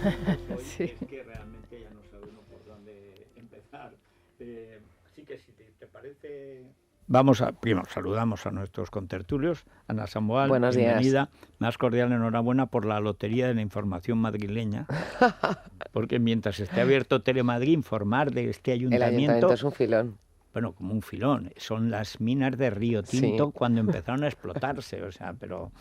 hoy Sí. es que realmente ya no sabe uno por dónde empezar. Así que si te parece... Primero saludamos a nuestros contertulios. Ana Samboal, Buenos bienvenida. Más cordial enhorabuena por la Lotería de la Información Madrileña. Porque mientras esté abierto Telemadrid, informar de este El ayuntamiento es un filón. bueno, como un filón. Son las minas de Río Tinto cuando empezaron a explotarse. O sea, pero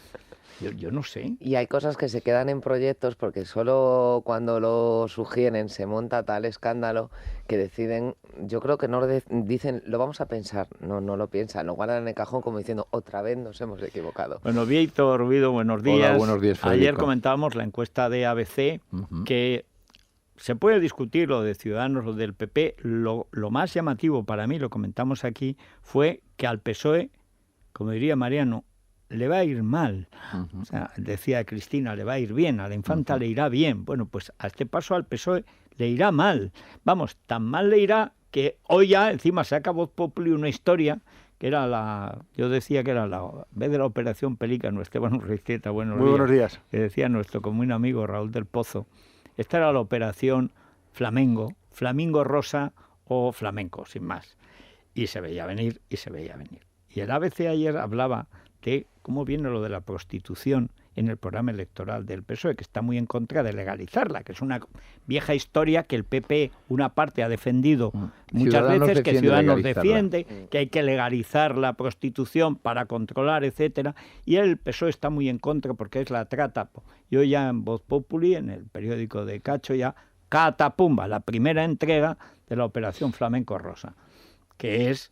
yo no sé. Y hay cosas que se quedan en proyectos porque solo cuando lo sugieren se monta tal escándalo que deciden, yo creo que no dicen, lo vamos a pensar, no lo piensan, lo guardan en el cajón como diciendo, otra vez nos hemos equivocado. Bueno, Víctor Rubido, buenos días. Hola, buenos días, Federico. Ayer comentábamos la encuesta de ABC, que se puede discutir lo de Ciudadanos, lo del PP. Lo más llamativo para mí, lo comentamos aquí, fue que al PSOE, como diría Mariano, le va a ir mal. O sea, decía Cristina, le va a ir bien, a la Infanta le irá bien. Bueno, pues a este paso al PSOE le irá mal. Vamos, tan mal le irá que hoy ya encima saca Voz Populi una historia que era yo decía que era en vez de la Operación Pelícano, Esteban Urriztieta, Muy buenos días. Que decía nuestro común amigo Raúl del Pozo, esta era la Operación Flamingo Rosa o Flamenco, sin más. Y se veía venir, Y el ABC ayer hablaba de cómo viene lo de la prostitución en el programa electoral del PSOE, que está muy en contra de legalizarla, que es una vieja historia que el PP, una parte, ha defendido muchas veces, que Ciudadanos defiende, que hay que legalizar la prostitución para controlar, etcétera, y el PSOE está muy en contra porque es la trata. Yo ya en Voz Populi, en el periódico de Cacho, ya catapumba, la primera entrega de la Operación Flamenco Rosa, que es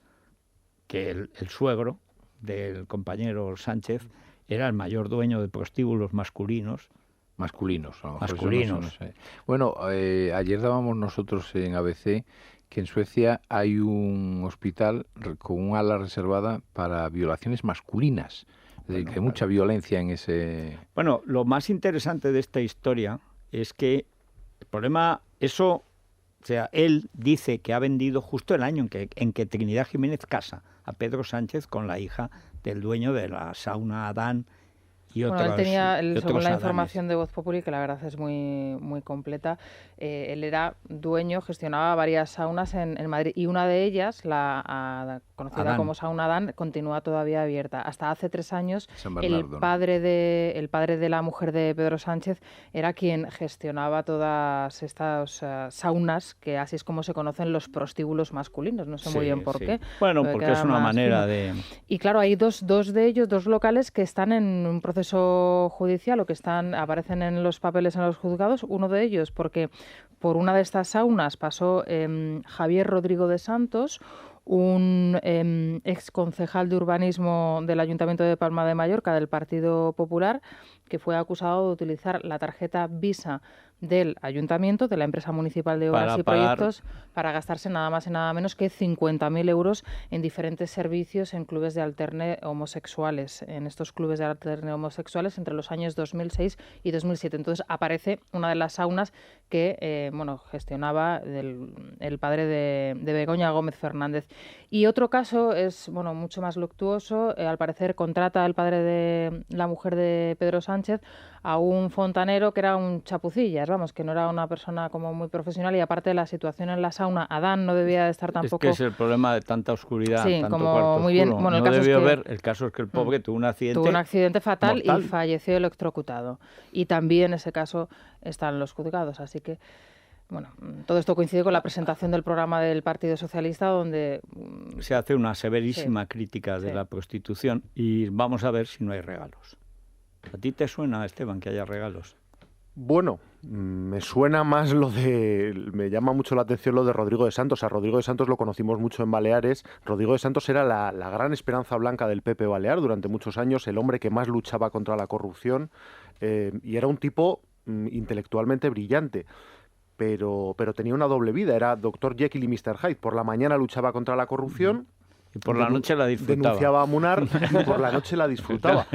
que el suegro del compañero Sánchez era el mayor dueño de prostíbulos masculinos. Masculinos. No sé. Bueno, ayer dábamos nosotros en ABC que en Suecia hay un hospital con un ala reservada para violaciones masculinas. Es decir, que hay mucha violencia en ese... Bueno, lo más interesante de esta historia es que el problema, o sea, él dice que ha vendido justo el año en que Trinidad Jiménez casa a Pedro Sánchez con la hija del dueño de la sauna Adán y otros. Bueno, él tenía, según la Adanes. información de Voz Populi, que la verdad es muy, muy completa, él era dueño, gestionaba varias saunas en Madrid y una de ellas, la conocida Adán, como sauna Adán, continúa todavía abierta. Hasta hace 3 años, el ¿no? padre de la mujer de Pedro Sánchez era quien gestionaba todas estas saunas, que así es como se conocen los prostíbulos masculinos. No sé muy bien por qué. Bueno, porque es una manera de... Y claro, hay dos de ellos, dos locales que están en un proceso judicial o que aparecen en los papeles en los juzgados. Uno de ellos porque por una de estas saunas pasó Javier Rodrigo de Santos, un ex concejal de urbanismo del Ayuntamiento de Palma de Mallorca del Partido Popular, que fue acusado de utilizar la tarjeta Visa del Ayuntamiento, de la empresa municipal de obras y proyectos, para gastarse nada más y nada menos que 50.000 euros en diferentes servicios en clubes de alterne homosexuales, en estos clubes de alterne homosexuales entre los años 2006 y 2007. Entonces aparece una de las saunas que gestionaba el padre de Begoña Gómez Fernández. Y otro caso es mucho más luctuoso. Al parecer contrata el padre de la mujer de Pedro Sánchez a un fontanero que era un chapucillas, que no era una persona como muy profesional, y aparte la situación en la sauna, Adán no debía de estar tampoco... Es que es el problema de tanta oscuridad, sí, tanto como cuarto muy bien. oscuro. Bueno, el caso es que el pobre tuvo un accidente fatal mortal. Y falleció electrocutado. Y también ese caso está en los juzgados, así que todo esto coincide con la presentación del programa del Partido Socialista, donde se hace una severísima crítica de la prostitución, y vamos a ver si no hay regalos. ¿A ti te suena, Esteban, que haya regalos? Bueno, me suena más me llama mucho la atención lo de Rodrigo de Santos. A Rodrigo de Santos lo conocimos mucho en Baleares. Rodrigo de Santos era la gran esperanza blanca del PP Balear durante muchos años, el hombre que más luchaba contra la corrupción, y era un tipo intelectualmente brillante. Pero tenía una doble vida, era Dr. Jekyll y Mr. Hyde. Por la mañana luchaba contra la corrupción y por la noche la disfrutaba. Denunciaba a Munar y por la noche la disfrutaba.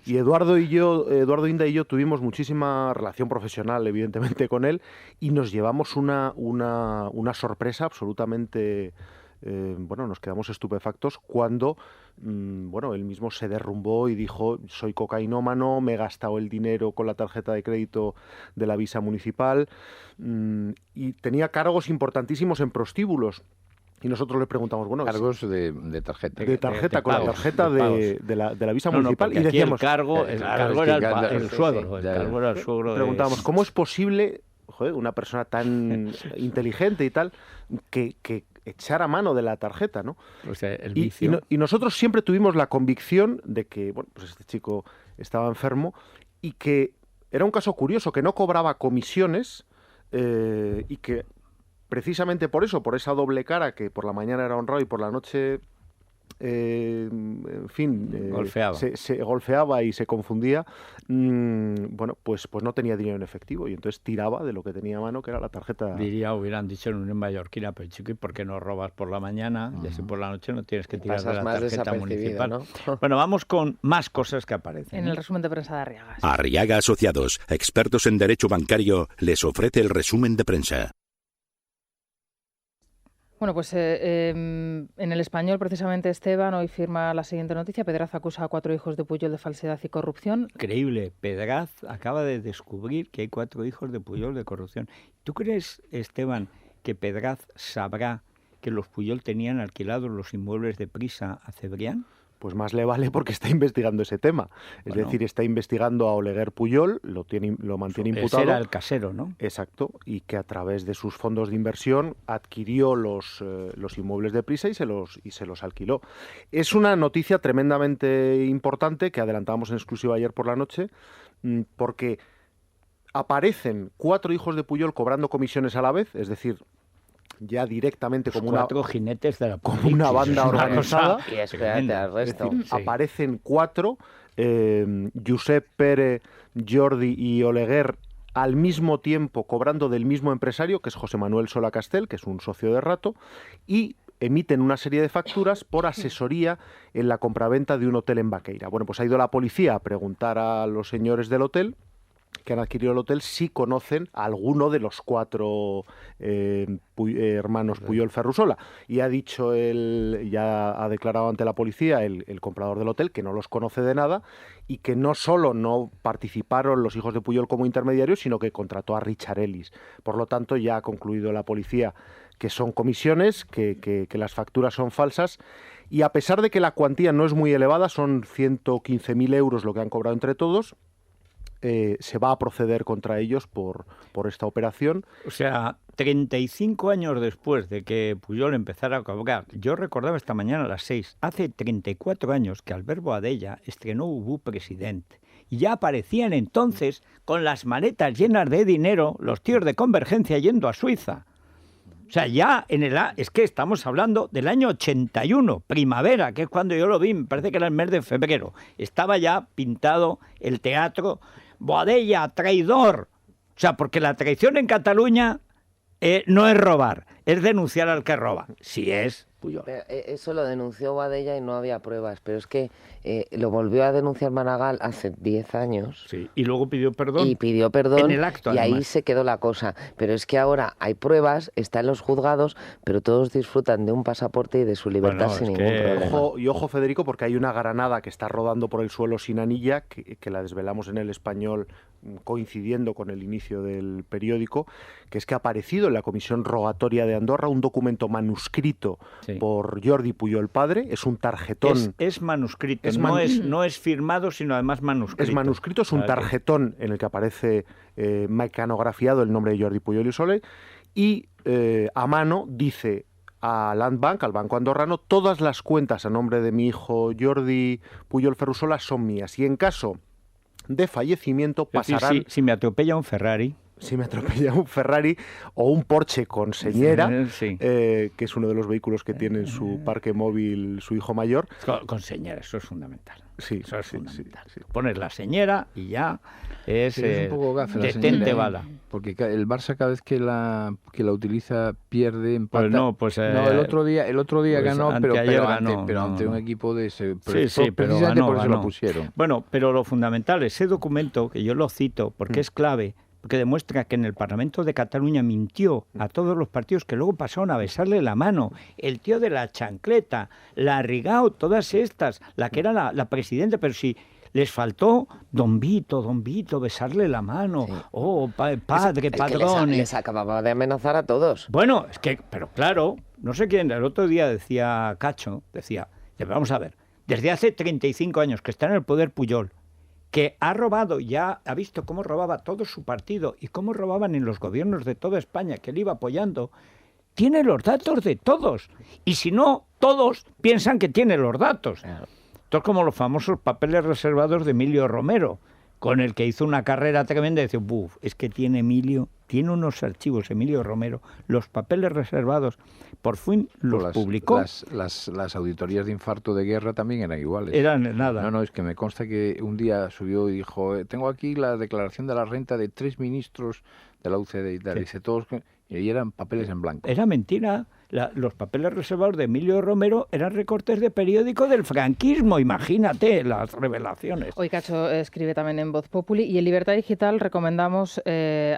Y Eduardo Inda y yo tuvimos muchísima relación profesional, evidentemente, con él, y nos llevamos una sorpresa absolutamente bueno, nos quedamos estupefactos cuando, bueno, él mismo se derrumbó y dijo: soy cocainómano, me he gastado el dinero con la tarjeta de crédito de la Visa municipal, y tenía cargos importantísimos en prostíbulos. Y nosotros le preguntamos, bueno... Cargos de tarjeta. De tarjeta, con la tarjeta de la Visa municipal. Y decíamos, el cargo era el suegro. El cargo era el suegro. Preguntábamos, ¿cómo es posible, joder, una persona tan inteligente y tal, que echara mano de la tarjeta, ¿no? O sea, el vicio. Y nosotros siempre tuvimos la convicción de que, bueno, pues este chico estaba enfermo y que era un caso curioso, que no cobraba comisiones, y que precisamente por eso, por esa doble cara, que por la mañana era honrado y por la noche, en fin, se golfeaba y se confundía, bueno, pues no tenía dinero en efectivo y entonces tiraba de lo que tenía a mano, que era la tarjeta. Hubieran dicho en una mallorquina, pero chico, ¿y por qué no robas por la mañana? Y así por la noche no tienes que tirar de la tarjeta municipal, ¿no? Bueno, vamos con más cosas que aparecen. En el resumen de prensa de Arriaga. Arriaga Asociados, expertos en derecho bancario, les ofrece el resumen de prensa. Bueno, pues en El Español, precisamente, Esteban hoy firma la siguiente noticia. Pedraz acusa a 4 hijos de Pujol de falsedad y corrupción. Increíble. Pedraz acaba de descubrir que hay 4 hijos de Pujol de corrupción. ¿Tú crees, Esteban, que Pedraz sabrá que los Pujol tenían alquilados los inmuebles de Prisa a Cebrián? Pues más le vale, porque está investigando ese tema. Es decir, está investigando a Oleguer Pujol, lo mantiene imputado. Ese era el casero, ¿no? Exacto, y que a través de sus fondos de inversión adquirió los inmuebles de Prisa y se los alquiló. Es una noticia tremendamente importante que adelantábamos en exclusiva ayer por la noche, porque aparecen 4 hijos de Pujol cobrando comisiones a la vez, es decir, ya directamente como 4 jinetes de la como una banda organizada. Y espérate al resto. Es decir, aparecen 4, Josep Pérez, Jordi y Oleguer, al mismo tiempo cobrando del mismo empresario, que es José Manuel Sola Castel, que es un socio de Rato, y emiten una serie de facturas por asesoría en la compraventa de un hotel en Baqueira. Bueno, pues ha ido la policía a preguntar a los señores del hotel que han adquirido el hotel si conocen a alguno de los 4 hermanos Pujol Ferrusola. Y ya ha declarado ante la policía el comprador del hotel que no los conoce de nada y que no solo no participaron los hijos de Pujol como intermediarios, sino que contrató a Richard Ellis. Por lo tanto, ya ha concluido la policía que son comisiones, que las facturas son falsas. Y a pesar de que la cuantía no es muy elevada, son 115.000 euros lo que han cobrado entre todos, se va a proceder contra ellos por esta operación. O sea, 35 años después de que Pujol empezara a cobrar, yo recordaba esta mañana a las 6, hace 34 años que Albert Boadella estrenó Ubú Presidente. Y ya aparecían entonces con las maletas llenas de dinero los tíos de Convergencia yendo a Suiza. O sea, ya es que estamos hablando del año 81, primavera, que es cuando yo lo vi, me parece que era el mes de febrero. Estaba ya pintado el teatro. Boadella, traidor. O sea, porque la traición en Cataluña no es robar, es denunciar al que roba. Si es Pujol. Pero eso lo denunció Boadella y no había pruebas, pero es que lo volvió a denunciar Maragall hace 10 años. Sí, y luego pidió perdón. Y pidió perdón en el acto, y además. Ahí se quedó la cosa. Pero es que ahora hay pruebas, está en los juzgados, pero todos disfrutan de un pasaporte y de su libertad sin ningún problema. Ojo, Federico, porque hay una granada que está rodando por el suelo sin anilla, que la desvelamos en El Español coincidiendo con el inicio del periódico, que es que ha aparecido en la Comisión Rogatoria de Andorra un documento manuscrito por Jordi Pujol padre. Es un tarjetón. Es manuscrito, no es firmado, sino además manuscrito. Es manuscrito, es un tarjetón en el que aparece mecanografiado el nombre de Jordi Pujol y Soler, y a mano dice a Landbank, al Banco Andorrano: todas las cuentas a nombre de mi hijo Jordi Pujol Ferrusola son mías, y en caso de fallecimiento pasarán... Si me atropella un Ferrari... Si me atropella un Ferrari o un Porsche con señera, que es uno de los vehículos que tiene en su parque móvil su hijo mayor. Con señera, eso es fundamental. Sí, eso es fundamental. Sí. Pones la señora y ya es un poco gafe detente bala. Porque el Barça cada vez que la utiliza pierde, empata. Pues no, el otro día ganó, pero ante un equipo de ese. Pero ganó, por eso ganó. lo pusieron. Bueno, pero lo fundamental, ese documento, que yo lo cito porque es clave, porque demuestra que en el Parlamento de Cataluña mintió a todos los partidos que luego pasaron a besarle la mano. El tío de la chancleta, la Rigao, todas estas, la que era la presidenta, pero si les faltó Don Vito, besarle la mano. Sí. Oh, padre, padrón. Les acababa de amenazar a todos. Bueno, es que, pero claro, no sé quién, el otro día decía Cacho, vamos a ver, desde hace 35 años que está en el poder Pujol, que ha robado, ya ha visto cómo robaba todo su partido y cómo robaban en los gobiernos de toda España, que él iba apoyando, tiene los datos de todos. Y si no, todos piensan que tiene los datos. Esto es como los famosos papeles reservados de Emilio Romero, con el que hizo una carrera tremenda y dice, es que tiene unos archivos, Emilio Romero, los papeles reservados, por fin los publicó. Las auditorías de infarto de guerra también eran iguales. Eran nada. No, es que me consta que un día subió y dijo, tengo aquí la declaración de la renta de 3 ministros de la UCD y tal, sí. Dice todos, y ahí eran papeles en blanco. Era mentira. Los papeles reservados de Emilio Romero eran recortes de periódico del franquismo, imagínate las revelaciones. Hoy Cacho escribe también en Voz Populi y en Libertad Digital recomendamos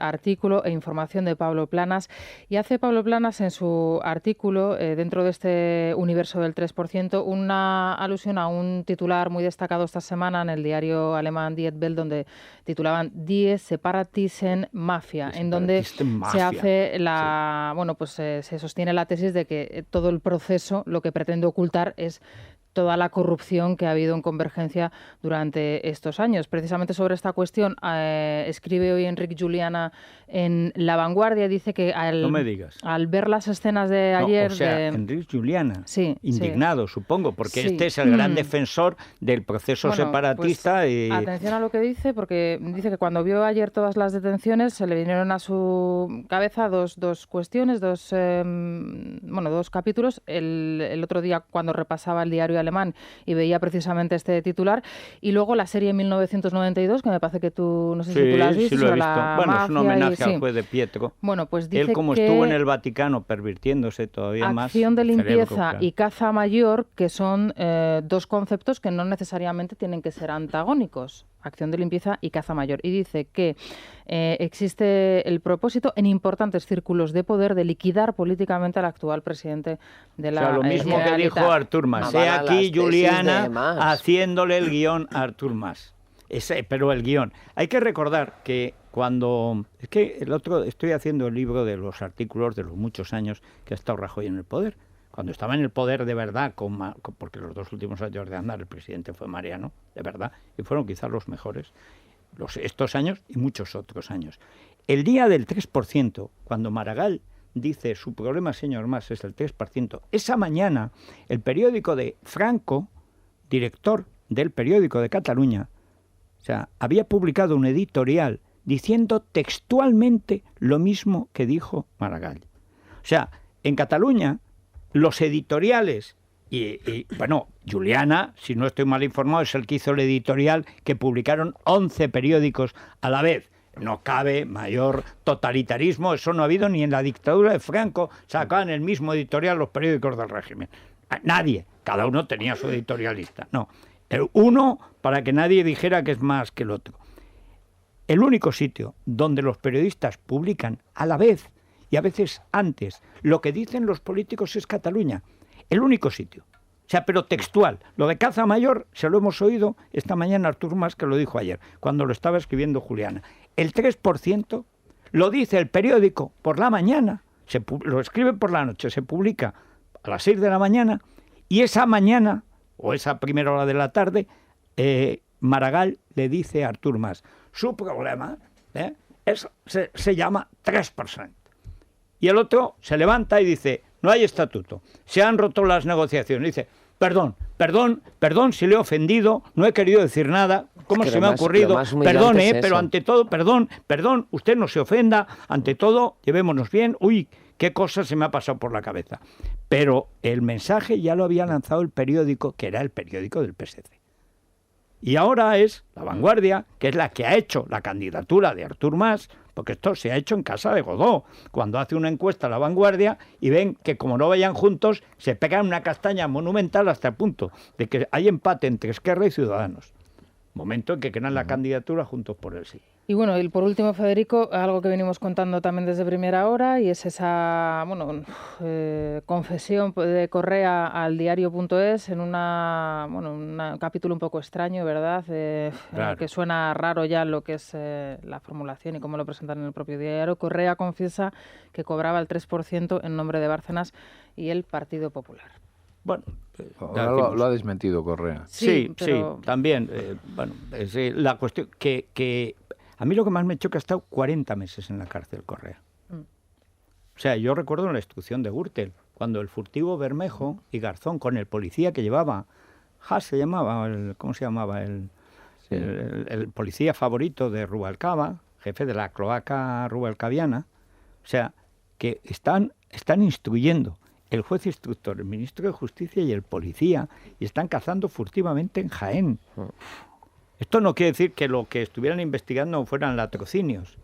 artículo e información de Pablo Planas, y hace Pablo Planas en su artículo, dentro de este universo del 3%, una alusión a un titular muy destacado esta semana en el diario alemán Die Welt, donde titulaban Die Separatisten Mafia, en donde se hace se sostiene la tesis de que todo el proceso lo que pretende ocultar es toda la corrupción que ha habido en Convergencia durante estos años. Precisamente sobre esta cuestión escribe hoy Enric Juliana en La Vanguardia, dice que al ver las escenas de ayer... Enric Juliana, indignado, supongo, porque este es el gran defensor del proceso separatista. Pues, atención a lo que dice, porque dice que cuando vio ayer todas las detenciones se le vinieron a su cabeza dos cuestiones, dos capítulos. El otro día, cuando repasaba el diario alemán y veía precisamente este titular, y luego la serie 1992, que me parece que tú, no sé si tú la has visto, sí lo he visto. Bueno, es un homenaje al juez de Pietro. Bueno, pues dice él, como estuvo en el Vaticano pervirtiéndose todavía más... Acción de limpieza y caza mayor, que son dos conceptos que no necesariamente tienen que ser antagónicos. Acción de limpieza y caza mayor. Y dice que existe el propósito en importantes círculos de poder de liquidar políticamente al actual presidente de la lo mismo que dijo Artur Mas. Aquí Juliana haciéndole el guión a Artur Mas. Pero el guión. Hay que recordar que cuando... Es que estoy haciendo el libro de los artículos de los muchos años que ha estado Rajoy en el poder. Cuando estaba en el poder de verdad, porque los 2 últimos años de andar el presidente fue Mariano, de verdad, y fueron quizás los mejores, estos años y muchos otros años. El día del 3%, cuando Maragall dice su problema, señor Mas, es el 3%, esa mañana el periódico de Franco, director del periódico de Cataluña, había publicado un editorial diciendo textualmente lo mismo que dijo Maragall. En Cataluña, los editoriales, y Juliana, si no estoy mal informado, es el que hizo el editorial que publicaron 11 periódicos a la vez. No cabe mayor totalitarismo, eso no ha habido ni en la dictadura de Franco, sacaban el mismo editorial los periódicos del régimen. Nadie, cada uno tenía su editorialista. No, uno para que nadie dijera que es más que el otro. El único sitio donde los periodistas publican a la vez y a veces antes lo que dicen los políticos es Cataluña. El único sitio. Pero textual. Lo de caza mayor se lo hemos oído esta mañana Artur Mas, que lo dijo ayer, cuando lo estaba escribiendo Juliana. El 3% lo dice el periódico por la mañana, lo escribe por la noche, se publica a las 6 de la mañana, y esa mañana, o esa primera hora de la tarde, Maragall le dice a Artur Mas, su problema se llama 3%. Y el otro se levanta y dice, no hay estatuto, se han roto las negociaciones. Dice, perdón si le he ofendido, no he querido decir nada, ¿cómo se me ha ocurrido? Perdone, pero ante todo, perdón, usted no se ofenda, ante todo, llevémonos bien, uy, qué cosa se me ha pasado por la cabeza. Pero el mensaje ya lo había lanzado el periódico, que era el periódico del PSC. Y ahora es La Vanguardia, que es la que ha hecho la candidatura de Artur Mas, porque esto se ha hecho en casa de Godó, cuando hace una encuesta La Vanguardia y ven que como no vayan juntos, se pegan una castaña monumental hasta el punto de que hay empate entre Esquerra y Ciudadanos. Momento en que crean la candidatura Juntos por el Sí. Y bueno, y por último, Federico, algo que venimos contando también desde primera hora, y es esa confesión de Correa al diario.es en un capítulo un poco extraño, ¿verdad? Que suena raro ya lo que es la formulación y cómo lo presentan en el propio diario. Correa confiesa que cobraba el 3% en nombre de Bárcenas y el Partido Popular. Bueno, lo ha desmentido Correa. Sí, también. La cuestión que a mí lo que más me choca, ha estado 40 meses en la cárcel Correa. O sea, yo recuerdo en la instrucción de Gürtel, cuando el furtivo Bermejo y Garzón, con el policía que llevaba, se llamaba, ¿cómo se llamaba? El policía favorito de Rubalcaba, jefe de la cloaca rubalcaviana. O sea, que están instruyendo el juez instructor, el ministro de Justicia y el policía, y están cazando furtivamente en Jaén. Esto no quiere decir que lo que estuvieran investigando fueran latrocinios,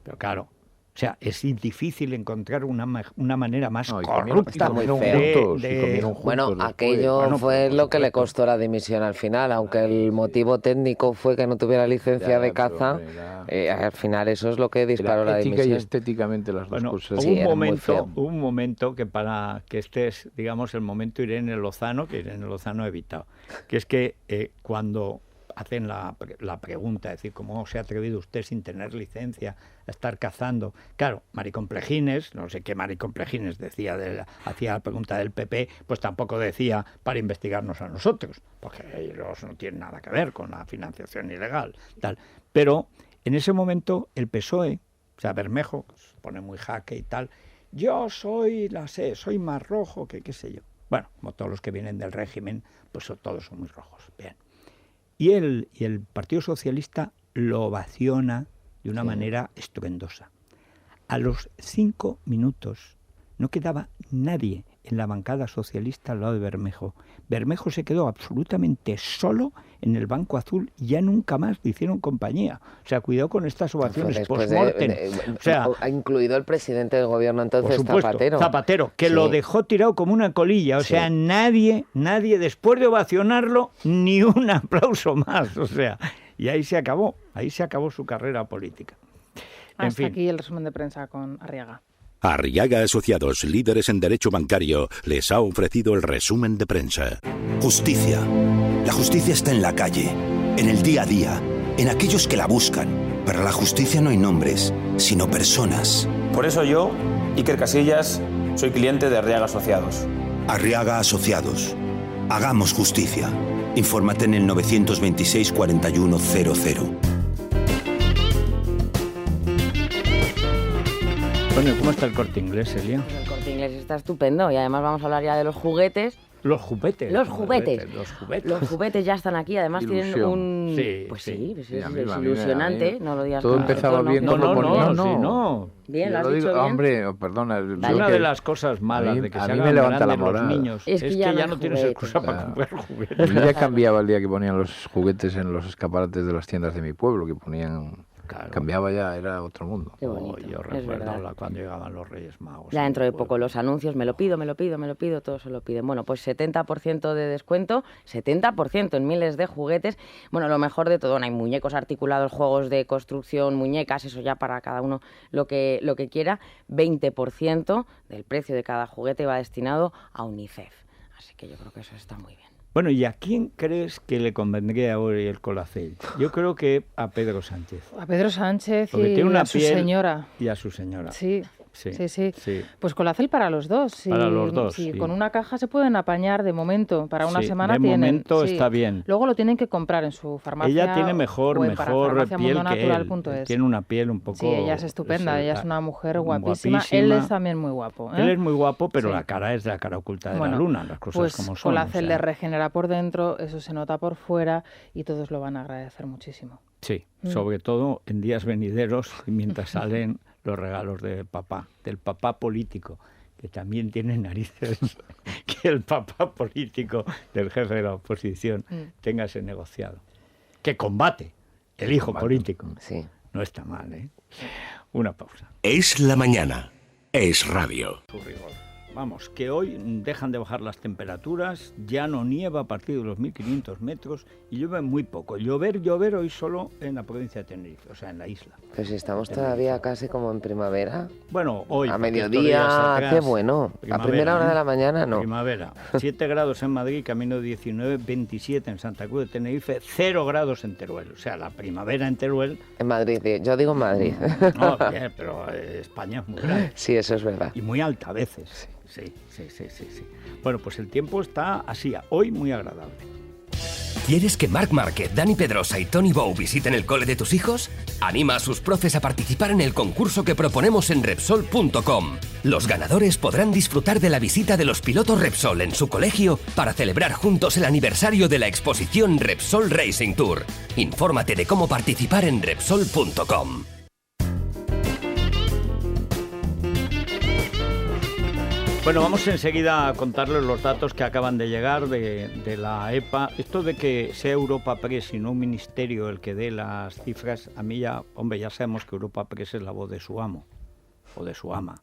pero claro, o sea, es difícil encontrar una manera más corrupta. Está muy feo. Bueno, aquello fue lo que le costó la dimisión al final, aunque el motivo técnico fue que no tuviera licencia de caza, al final eso es lo que disparó la dimisión. Y estéticamente las dos cosas. Hubo un momento que para que este es, digamos, el momento Irene Lozano, que Irene Lozano ha evitado, que es que cuando hacen la pregunta, es decir, ¿cómo se ha atrevido usted sin tener licencia a estar cazando? Claro, Maricomplejines, no sé qué Maricomplejines decía, hacía la pregunta del PP, pues tampoco decía para investigarnos a nosotros, porque ellos no tienen nada que ver con la financiación ilegal, tal. Pero en ese momento el PSOE, o sea, Bermejo, se pone muy jaque y tal, yo soy más rojo que qué sé yo. Bueno, como todos los que vienen del régimen, pues todos son muy rojos, bien. Y el Partido Socialista lo ovaciona de una manera estruendosa. A los 5 minutos no quedaba nadie en la bancada socialista al lado de Bermejo. Bermejo se quedó absolutamente solo en el banco azul y ya nunca más le hicieron compañía. O sea, cuidado con estas ovaciones post-mortem. O sea, ha incluido el presidente del gobierno entonces, por supuesto, Zapatero, que lo dejó tirado como una colilla. O sea, nadie, después de ovacionarlo, ni un aplauso más. O sea, y ahí se acabó su carrera política. Hasta aquí el resumen de prensa con Arriaga. Arriaga Asociados, líderes en derecho bancario, les ha ofrecido el resumen de prensa. Justicia. La justicia está en la calle, en el día a día, en aquellos que la buscan. Para la justicia no hay nombres, sino personas. Por eso yo, Iker Casillas, soy cliente de Arriaga Asociados. Arriaga Asociados. Hagamos justicia. Infórmate en el 926 41 00. Bueno, ¿cómo está el Corte Inglés, Elia? Pues el Corte Inglés está estupendo y además vamos a hablar ya de los juguetes. Los juguetes. Los juguetes ya están aquí, además Ilusión. Tienen un... Sí, pues sí. es ilusionante, no lo digas. Todo empezaba bien. No. Bien, lo has dicho bien. Hombre, perdona. Una de las cosas malas de que se hagan grandes los niños es que ya no tienes excusa para comprar juguetes. Yo ya cambiaba el día que ponían los juguetes en los escaparates de las tiendas de mi pueblo, que ponían... Claro. Cambiaba ya, era otro mundo. Qué bonito, yo recuerdo cuando llegaban los Reyes Magos. Ya dentro de poco los anuncios, me lo pido, todos se lo piden. Bueno, pues 70% de descuento, 70% en miles de juguetes. Bueno, lo mejor de todo, hay muñecos articulados, juegos de construcción, muñecas, eso ya para cada uno lo que quiera. 20% del precio de cada juguete va destinado a UNICEF. Así que yo creo que eso está muy bien. Bueno, ¿y a quién crees que le convendría hoy el Colacel? Yo creo que a Pedro Sánchez. A Pedro Sánchez y a su señora. Y a su señora. Sí. Pues Colacel para los dos. Sí. Para los dos, sí. Con una caja se pueden apañar de momento. Para una semana de tienen. De momento está bien. Luego lo tienen que comprar en su farmacia. Ella tiene mejor piel que él. Tiene una piel un poco... Sí, ella es estupenda. Ella es una mujer guapísima. Él es también muy guapo. Él es muy guapo, pero la cara es la cara oculta de la luna. Las cosas pues como son. Colacel le regenera por dentro, eso se nota por fuera y todos lo van a agradecer muchísimo. Sí, sobre todo en días venideros y mientras salen los regalos del papá político, que también tiene narices que el papá político del jefe de la oposición tenga ese negociado. Que combate el hijo político. Sí. No está mal, ¿eh? Una pausa. Es la mañana. Es radio. vamos, que hoy dejan de bajar las temperaturas, ya no nieva a partir de los 1500 metros y llueve muy poco. Llover hoy solo en la provincia de Tenerife, o sea, en la isla. Pero si estamos todavía casi como en primavera. Bueno, hoy. A mediodía, qué bueno. A primera hora de la mañana, no. Primavera. 7 grados en Madrid, camino 19, 27 en Santa Cruz de Tenerife, 0 grados en Teruel. O sea, la primavera en Teruel. En Madrid, yo digo Madrid. No, bien, pero España es muy grande. Sí, eso es verdad. Y muy alta a veces. Sí. Bueno, pues el tiempo está así, hoy muy agradable. ¿Quieres que Marc Márquez, Dani Pedrosa y Tony Bou visiten el cole de tus hijos? Anima a sus profes a participar en el concurso que proponemos en Repsol.com. Los ganadores podrán disfrutar de la visita de los pilotos Repsol en su colegio para celebrar juntos el aniversario de la exposición Repsol Racing Tour. Infórmate de cómo participar en Repsol.com. Bueno, vamos enseguida a contarles los datos que acaban de llegar de la EPA. Esto de que sea Europa Press y no un ministerio el que dé las cifras, a mí ya sabemos que Europa Press es la voz de su amo o de su ama.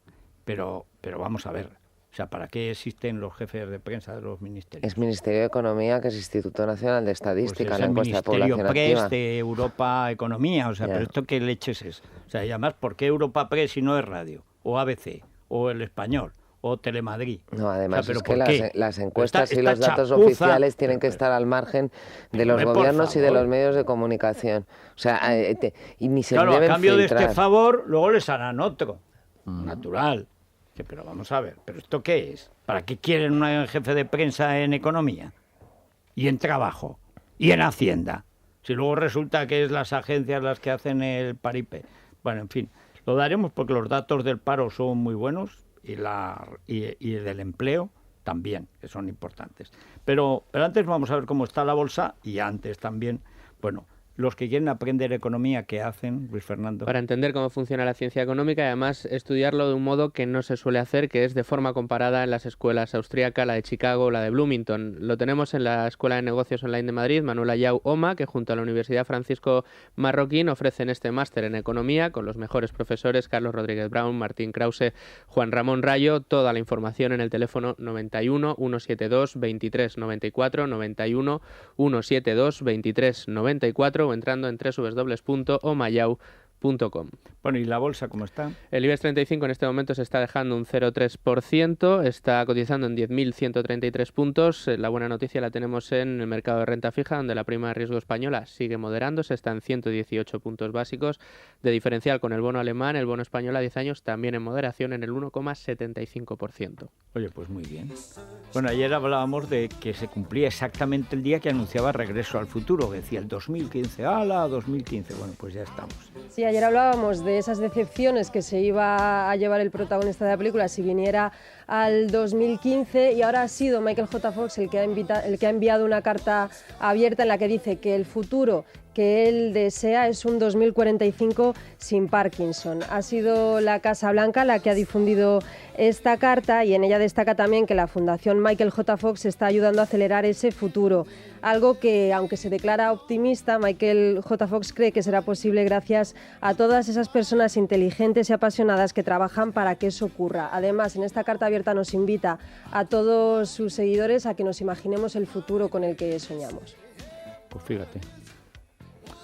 Pero vamos a ver, o sea, ¿para qué existen los jefes de prensa de los ministerios? Es Ministerio de Economía, que es Instituto Nacional de Estadística, pues la encuesta de población activa. Ministerio Press de Europa Economía, o sea, pero ¿esto qué leches es? O sea, y además, ¿por qué Europa Press y no es radio? O ABC, o El Español, o Telemadrid. No, además, o sea, ¿pero es que las encuestas y los datos oficiales tienen que estar al margen de los gobiernos y de los medios de comunicación. O sea, y ni se claro, deben a cambio filtrar. de este favor, luego les harán otro. Natural. Pero vamos a ver, ¿pero esto qué es? ¿Para qué quieren un jefe de prensa en economía? Y en trabajo. Y en Hacienda. Si luego resulta que es las agencias las que hacen el paripé. Bueno, en fin, lo daremos porque los datos del paro son muy buenos. Y del empleo también, que son importantes. Pero antes vamos a ver cómo está la bolsa y antes también, bueno, los que quieren aprender economía, ¿qué hacen, Luis Fernando? Para entender cómo funciona la ciencia económica y además estudiarlo de un modo que no se suele hacer, que es de forma comparada en las escuelas austríaca, la de Chicago, la de Bloomington. Lo tenemos en la Escuela de Negocios Online de Madrid, Manuel Ayau OMA, que junto a la Universidad Francisco Marroquín ofrecen este máster en economía con los mejores profesores, Carlos Rodríguez Brown, Martín Krause, Juan Ramón Rayo. Toda la información en el teléfono 91 172 23 94, 91 172 23 94 o entrando en www.omayau.com. Bueno, ¿y la bolsa cómo está? El IBEX 35 en este momento se está dejando un 0,3%, está cotizando en 10.133 puntos. La buena noticia la tenemos en el mercado de renta fija, donde la prima de riesgo española sigue moderándose, está en 118 puntos básicos. De diferencial con el bono alemán, el bono español a 10 años también en moderación en el 1,75%. Oye, pues muy bien. Bueno, ayer hablábamos de que se cumplía exactamente el día que anunciaba Regreso al Futuro, que decía el 2015, ¡hala, 2015! Bueno, pues ya estamos. Sí, ayer hablábamos de esas decepciones que se iba a llevar el protagonista de la película si viniera al 2015 y ahora ha sido Michael J. Fox el que ha enviado una carta abierta en la que dice que el futuro que él desea es un 2045 sin Parkinson. Ha sido la Casa Blanca la que ha difundido esta carta y en ella destaca también que la Fundación Michael J. Fox está ayudando a acelerar ese futuro. Algo que, aunque se declara optimista, Michael J. Fox cree que será posible gracias a todas esas personas inteligentes y apasionadas que trabajan para que eso ocurra. Además, en esta carta abierta nos invita a todos sus seguidores a que nos imaginemos el futuro con el que soñamos. Pues fíjate.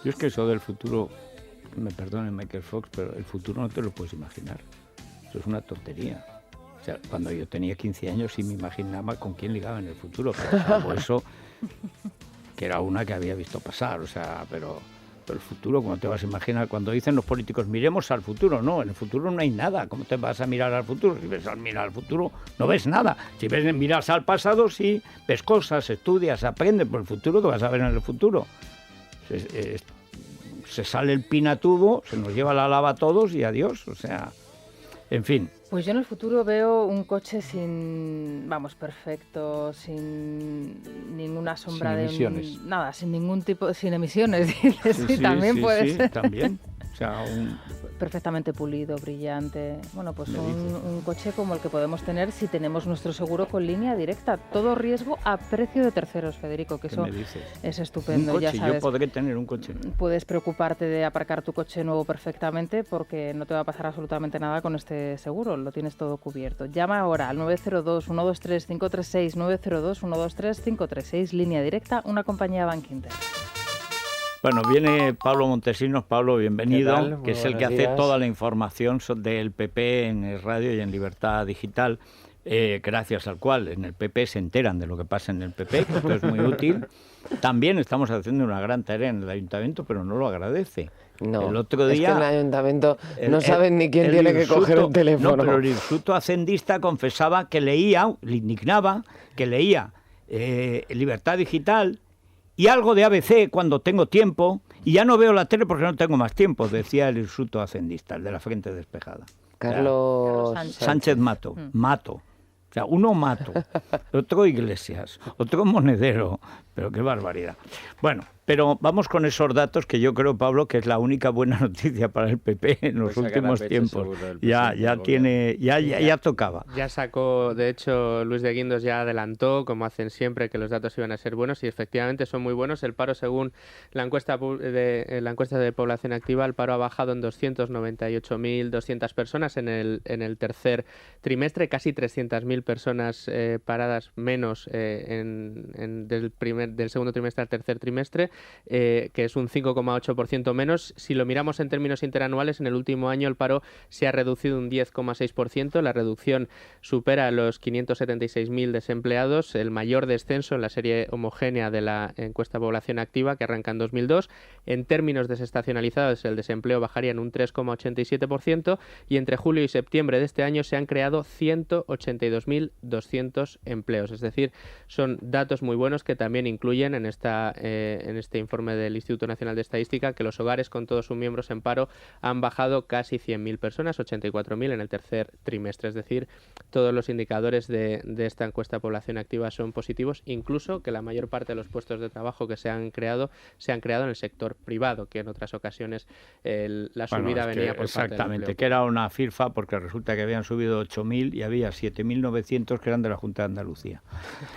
Yo es que eso del futuro, me perdone Michael Fox, pero el futuro no te lo puedes imaginar. Eso es una tontería. O sea, cuando yo tenía 15 años sí me imaginaba con quién ligaba en el futuro, pero salvo eso, que era una que había visto pasar, o sea, pero el futuro, ¿cómo te vas a imaginar? Cuando dicen los políticos, miremos al futuro, no, en el futuro no hay nada. ¿Cómo te vas a mirar al futuro? Si ves al mirar al futuro, no ves nada. Si miras al pasado, sí, ves cosas, estudias, aprendes, pero el futuro, ¿qué vas a ver en el futuro? Se sale el pinatubo, se nos lleva la lava a todos y adiós, o sea, en fin. Pues yo en el futuro veo un coche perfecto, sin ninguna sombra sin emisiones. Nada, sin ningún tipo, sin emisiones, dices, sí, también puede ser. También. sea, perfectamente pulido, brillante. Bueno, pues un coche como el que podemos tener si tenemos nuestro seguro con línea directa. Todo riesgo a precio de terceros, Federico, que eso es estupendo. Un coche, ya sabes, yo podré tener un coche. Puedes preocuparte de aparcar tu coche nuevo perfectamente porque no te va a pasar absolutamente nada con este seguro. Lo tienes todo cubierto. Llama ahora al 902-123-536, 902-123-536, línea directa, una compañía Bankinter. Bueno, viene Pablo Montesinos. Pablo, bienvenido, que es el que hace toda la información del PP en el radio y en Libertad Digital, gracias al cual en el PP se enteran de lo que pasa en el PP, que esto es muy útil. También estamos haciendo una gran tarea en el ayuntamiento, pero no lo agradece. No, el otro día, es que en el ayuntamiento no saben ni quién tiene que coger el teléfono. No, pero el Instituto Hacendista confesaba que leía, le indignaba, que leía Libertad Digital y algo de ABC cuando tengo tiempo, y ya no veo la tele porque no tengo más tiempo, decía el Instituto Hacendista, el de la Frente Despejada. Carlos Sánchez Mato. O sea, uno Mato, otro Iglesias, otro Monedero, pero qué barbaridad. Bueno, pero vamos con esos datos que yo creo, Pablo, que es la única buena noticia para el PP en los últimos tiempos. Ya tocaba. Ya sacó, de hecho, Luis de Guindos ya adelantó, como hacen siempre, que los datos iban a ser buenos y efectivamente son muy buenos. El paro, según la encuesta de población activa, el paro ha bajado en 298.200 personas en el tercer trimestre, casi 300.000 personas paradas menos del segundo trimestre al tercer trimestre, que es un 5,8% menos. Si lo miramos en términos interanuales, en el último año el paro se ha reducido un 10,6%. La reducción supera los 576.000 desempleados, el mayor descenso en la serie homogénea de la encuesta población activa, que arranca en 2002. En términos desestacionalizados, el desempleo bajaría en un 3,87% y entre julio y septiembre de este año se han creado 182.200 empleos. Es decir, son datos muy buenos que también incluyen en este informe del Instituto Nacional de Estadística que los hogares con todos sus miembros en paro han bajado casi 100.000 personas, 84.000 en el tercer trimestre. Es decir, todos los indicadores de esta encuesta de población activa son positivos, incluso que la mayor parte de los puestos de trabajo que se han creado en el sector privado, que en otras ocasiones la subida venía por parte del exactamente, que era una firfa porque resulta que habían subido 8.000 y había 7.900 que eran de la Junta de Andalucía.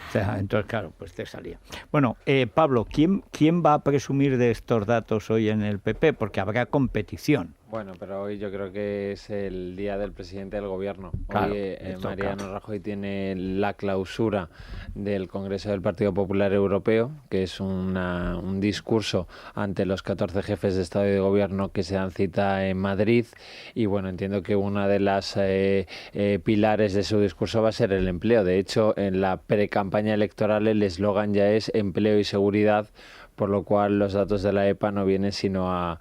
O sea, entonces, claro, pues te salía. Bueno, Pablo, ¿quién va a presumir de estos datos hoy en el PP? Porque habrá competición. Bueno, pero hoy yo creo que es el día del presidente del gobierno. Claro, hoy Mariano Rajoy tiene la clausura del Congreso del Partido Popular Europeo, que es un discurso ante los 14 jefes de Estado y de Gobierno que se dan cita en Madrid. Y bueno, entiendo que una de las pilares de su discurso va a ser el empleo. De hecho, en la precampaña electoral el eslogan ya es empleo y seguridad, por lo cual los datos de la EPA no vienen sino a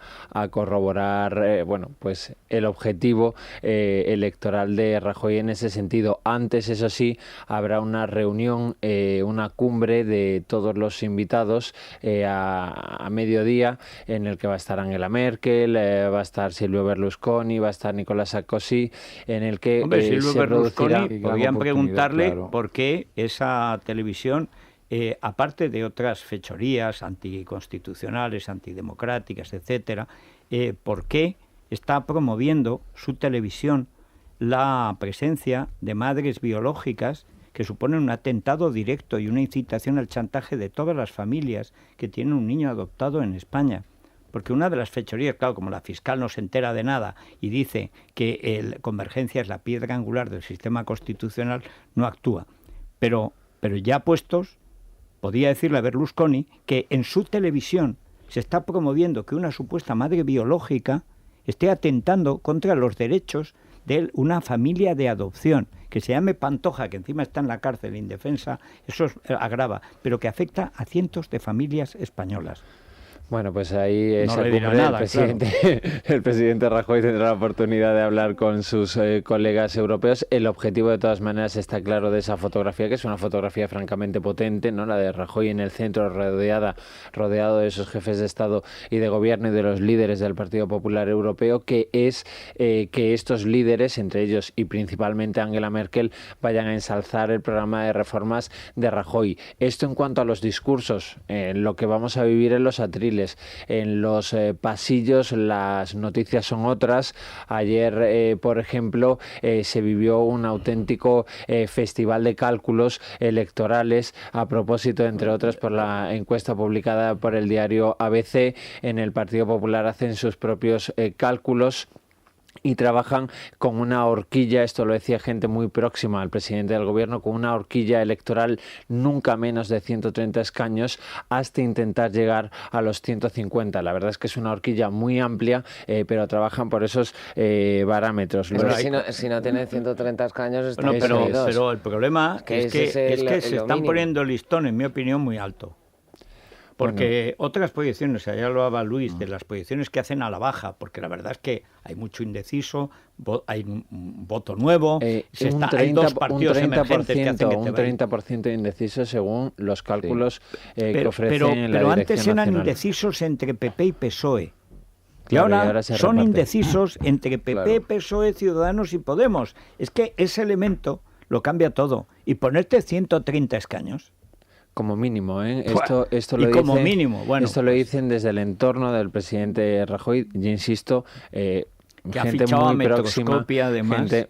corroborar pues el objetivo electoral de Rajoy en ese sentido. Antes, eso sí, habrá una reunión, una cumbre de todos los invitados a mediodía, en el que va a estar Angela Merkel, va a estar Silvio Berlusconi, va a estar Nicolás Sarkozy, en el que Silvio Berlusconi, podrían preguntarle por qué esa televisión, aparte de otras fechorías anticonstitucionales, antidemocráticas, etcétera, ¿por qué está promoviendo su televisión la presencia de madres biológicas que suponen un atentado directo y una incitación al chantaje de todas las familias que tienen un niño adoptado en España? Porque una de las fechorías, claro, como la fiscal no se entera de nada y dice que Convergencia es la piedra angular del sistema constitucional, no actúa. Pero ya puestos, podía decirle a Berlusconi que en su televisión se está promoviendo que una supuesta madre biológica esté atentando contra los derechos de una familia de adopción, que se llame Pantoja, que encima está en la cárcel indefensa, eso agrava, pero que afecta a cientos de familias españolas. Bueno, pues ahí esa no le dirá nada, el presidente Rajoy tendrá la oportunidad de hablar con sus colegas europeos. El objetivo, de todas maneras, está claro de esa fotografía, que es una fotografía francamente potente, ¿no? La de Rajoy en el centro, rodeado de esos jefes de Estado y de Gobierno y de los líderes del Partido Popular Europeo, que es que estos líderes, entre ellos y principalmente Angela Merkel, vayan a ensalzar el programa de reformas de Rajoy. Esto en cuanto a los discursos, lo que vamos a vivir en los atriles. móviles en los pasillos, las noticias son otras. Ayer, por ejemplo, se vivió un auténtico festival de cálculos electorales a propósito, entre otras, por la encuesta publicada por el diario ABC. En el Partido Popular hacen sus propios cálculos y trabajan con una horquilla, esto lo decía gente muy próxima al presidente del gobierno, con una horquilla electoral nunca menos de 130 escaños hasta intentar llegar a los 150. La verdad es que es una horquilla muy amplia, pero trabajan por esos parámetros. Si no tienen 130 escaños, están pero el problema es que se están poniendo el listón, en mi opinión, muy alto. Porque otras proyecciones, ya lo hablaba Luis, de las proyecciones que hacen a la baja, porque la verdad es que hay mucho indeciso, hay un voto nuevo, hay dos partidos emergentes que hacen que un 30% de indeciso según los cálculos que ofrecen en la Dirección Pero antes eran Nacional. indecisos entre PP y PSOE. Y ahora son indecisos entre PP, PSOE, Ciudadanos y Podemos. Es que ese elemento lo cambia todo. Y ponerte 130 escaños... Como mínimo, ¿eh? Esto lo dicen desde el entorno del presidente Rajoy. Y insisto, gente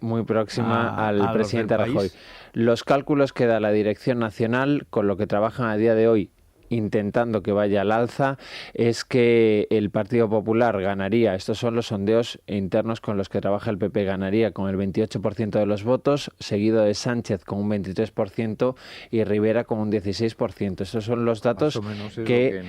muy próxima al presidente Rajoy. Los cálculos que da la Dirección Nacional, con lo que trabajan a día de hoy, intentando que vaya al alza, es que el Partido Popular ganaría, estos son los sondeos internos con los que trabaja el PP, ganaría con el 28% de los votos, seguido de Sánchez con un 23% y Rivera con un 16%. Estos son los datos que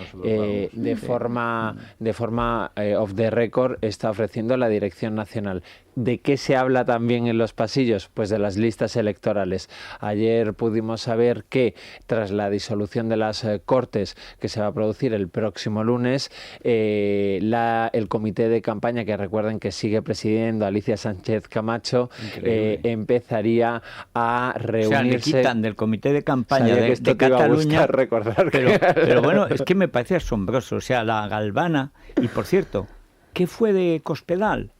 de forma off the record está ofreciendo la Dirección Nacional. ¿De qué se habla también en los pasillos? Pues de las listas electorales. Ayer pudimos saber que tras la disolución de las Cortes que se va a producir el próximo lunes, el comité de campaña, que recuerden que sigue presidiendo Alicia Sánchez Camacho, empezaría a reunirse. O sea, le quitan del comité de campaña de Cataluña. Pero bueno, es que me parece asombroso. O sea, la Galvana. Y por cierto, ¿qué fue de Cospedal?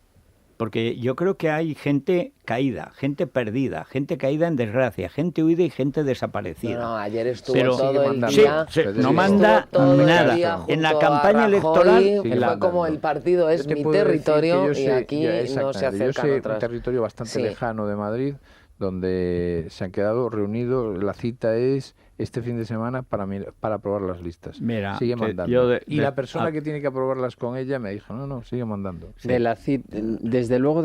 Porque yo creo que hay gente caída, gente perdida, gente caída en desgracia, gente huida y gente desaparecida. No, ayer estuvo todo el día. No manda nada. En la campaña electoral... Fue como el partido es mi territorio y aquí no se acercan otras. Un territorio bastante lejano de Madrid, donde se han quedado reunidos. La cita es este fin de semana para aprobar las listas. Mira, sigue mandando. Y la persona que tiene que aprobarlas con ella me dijo, no, sigue mandando. De la cita, desde luego,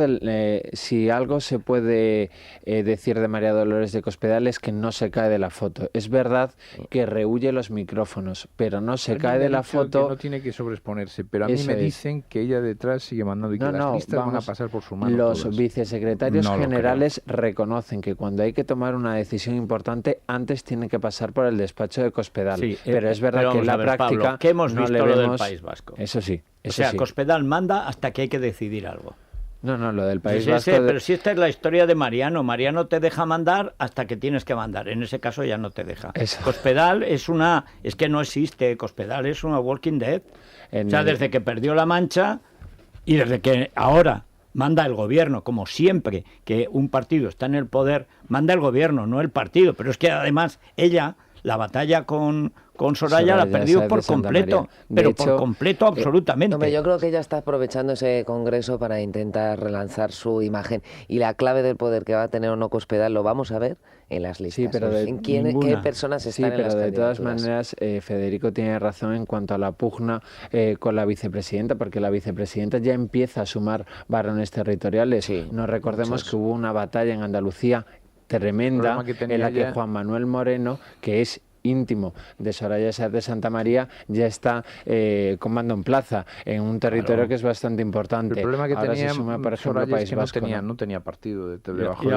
si algo se puede decir de María Dolores de Cospedal es que no se cae de la foto. Es verdad que rehúye los micrófonos, pero no se cae de la foto. Que no tiene que sobreexponerse, pero a mí me dicen que ella detrás sigue mandando y que las listas van a pasar por su mano. Los todas. vicesecretarios generales reconocen que cuando hay que tomar una decisión importante, antes tiene que pasar por el despacho de Cospedal. Sí, pero es verdad que en la práctica Pablo, ¿qué hemos visto lo del País Vasco? Eso sí. O sea, Cospedal manda hasta que hay que decidir algo. No, lo del País Vasco... Pero si esta es la historia de Mariano. Mariano te deja mandar hasta que tienes que mandar. En ese caso ya no te deja. Eso. Cospedal es que no existe. Cospedal es una Walking Dead. O sea, desde que perdió La Mancha y desde que ahora manda el gobierno, como siempre que un partido está en el poder, manda el gobierno, no el partido. Pero es que además ella, la batalla con Soraya la perdió por completo, pero por completo absolutamente. Hombre, yo creo que ella está aprovechando ese congreso para intentar relanzar su imagen. Y la clave del poder que va a tener o no Cospedal lo vamos a ver en las listas. Sí, pero ¿En qué personas están en las candidaturas? De todas maneras, Federico tiene razón en cuanto a la pugna con la vicepresidenta, porque la vicepresidenta ya empieza a sumar varones territoriales. Sí, nos recordemos que hubo una batalla en Andalucía tremenda en la que Juan Manuel Moreno, que es íntimo de Soraya Sáenz de Santa María, ya está con mando en plaza en un territorio que es bastante importante. El problema que ahora tenía se suma, por ejemplo, Soraya País Vasco, no tenía partido debajo. Y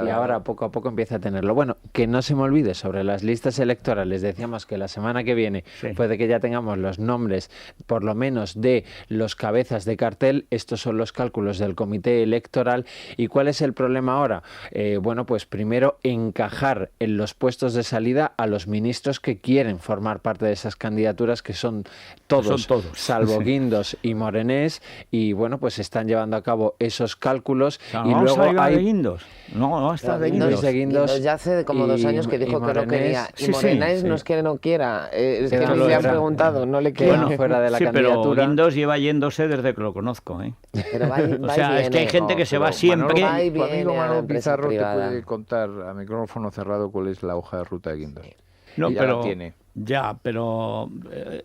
ahora poco a poco empieza a tenerlo. Bueno, que no se me olvide sobre las listas electorales. Decíamos que la semana que viene puede que ya tengamos los nombres, por lo menos, de los cabezas de cartel. Estos son los cálculos del comité electoral. ¿Y cuál es el problema ahora? Bueno, pues primero encajar en los puestos de salida a los ministros que quieren formar parte de esas candidaturas, que son todos. Salvo Guindos y Morenés, y bueno, pues están llevando a cabo esos cálculos. O sea, y luego hay Guindos. No está de Guindos. Guindos ya hace como 2 años que dijo que no quería. Y Morenés no es que no quiera, es que no le han preguntado, no le quiere fuera de la candidatura. Pero Guindos lleva yéndose desde que lo conozco, ¿eh? Pero o sea, es que hay gente que se va siempre. Tu amigo Manolo Pizarro te puede contar a micrófono cerrado cuál es la hoja de ruta de Guindos. No, pero tiene. Ya, pero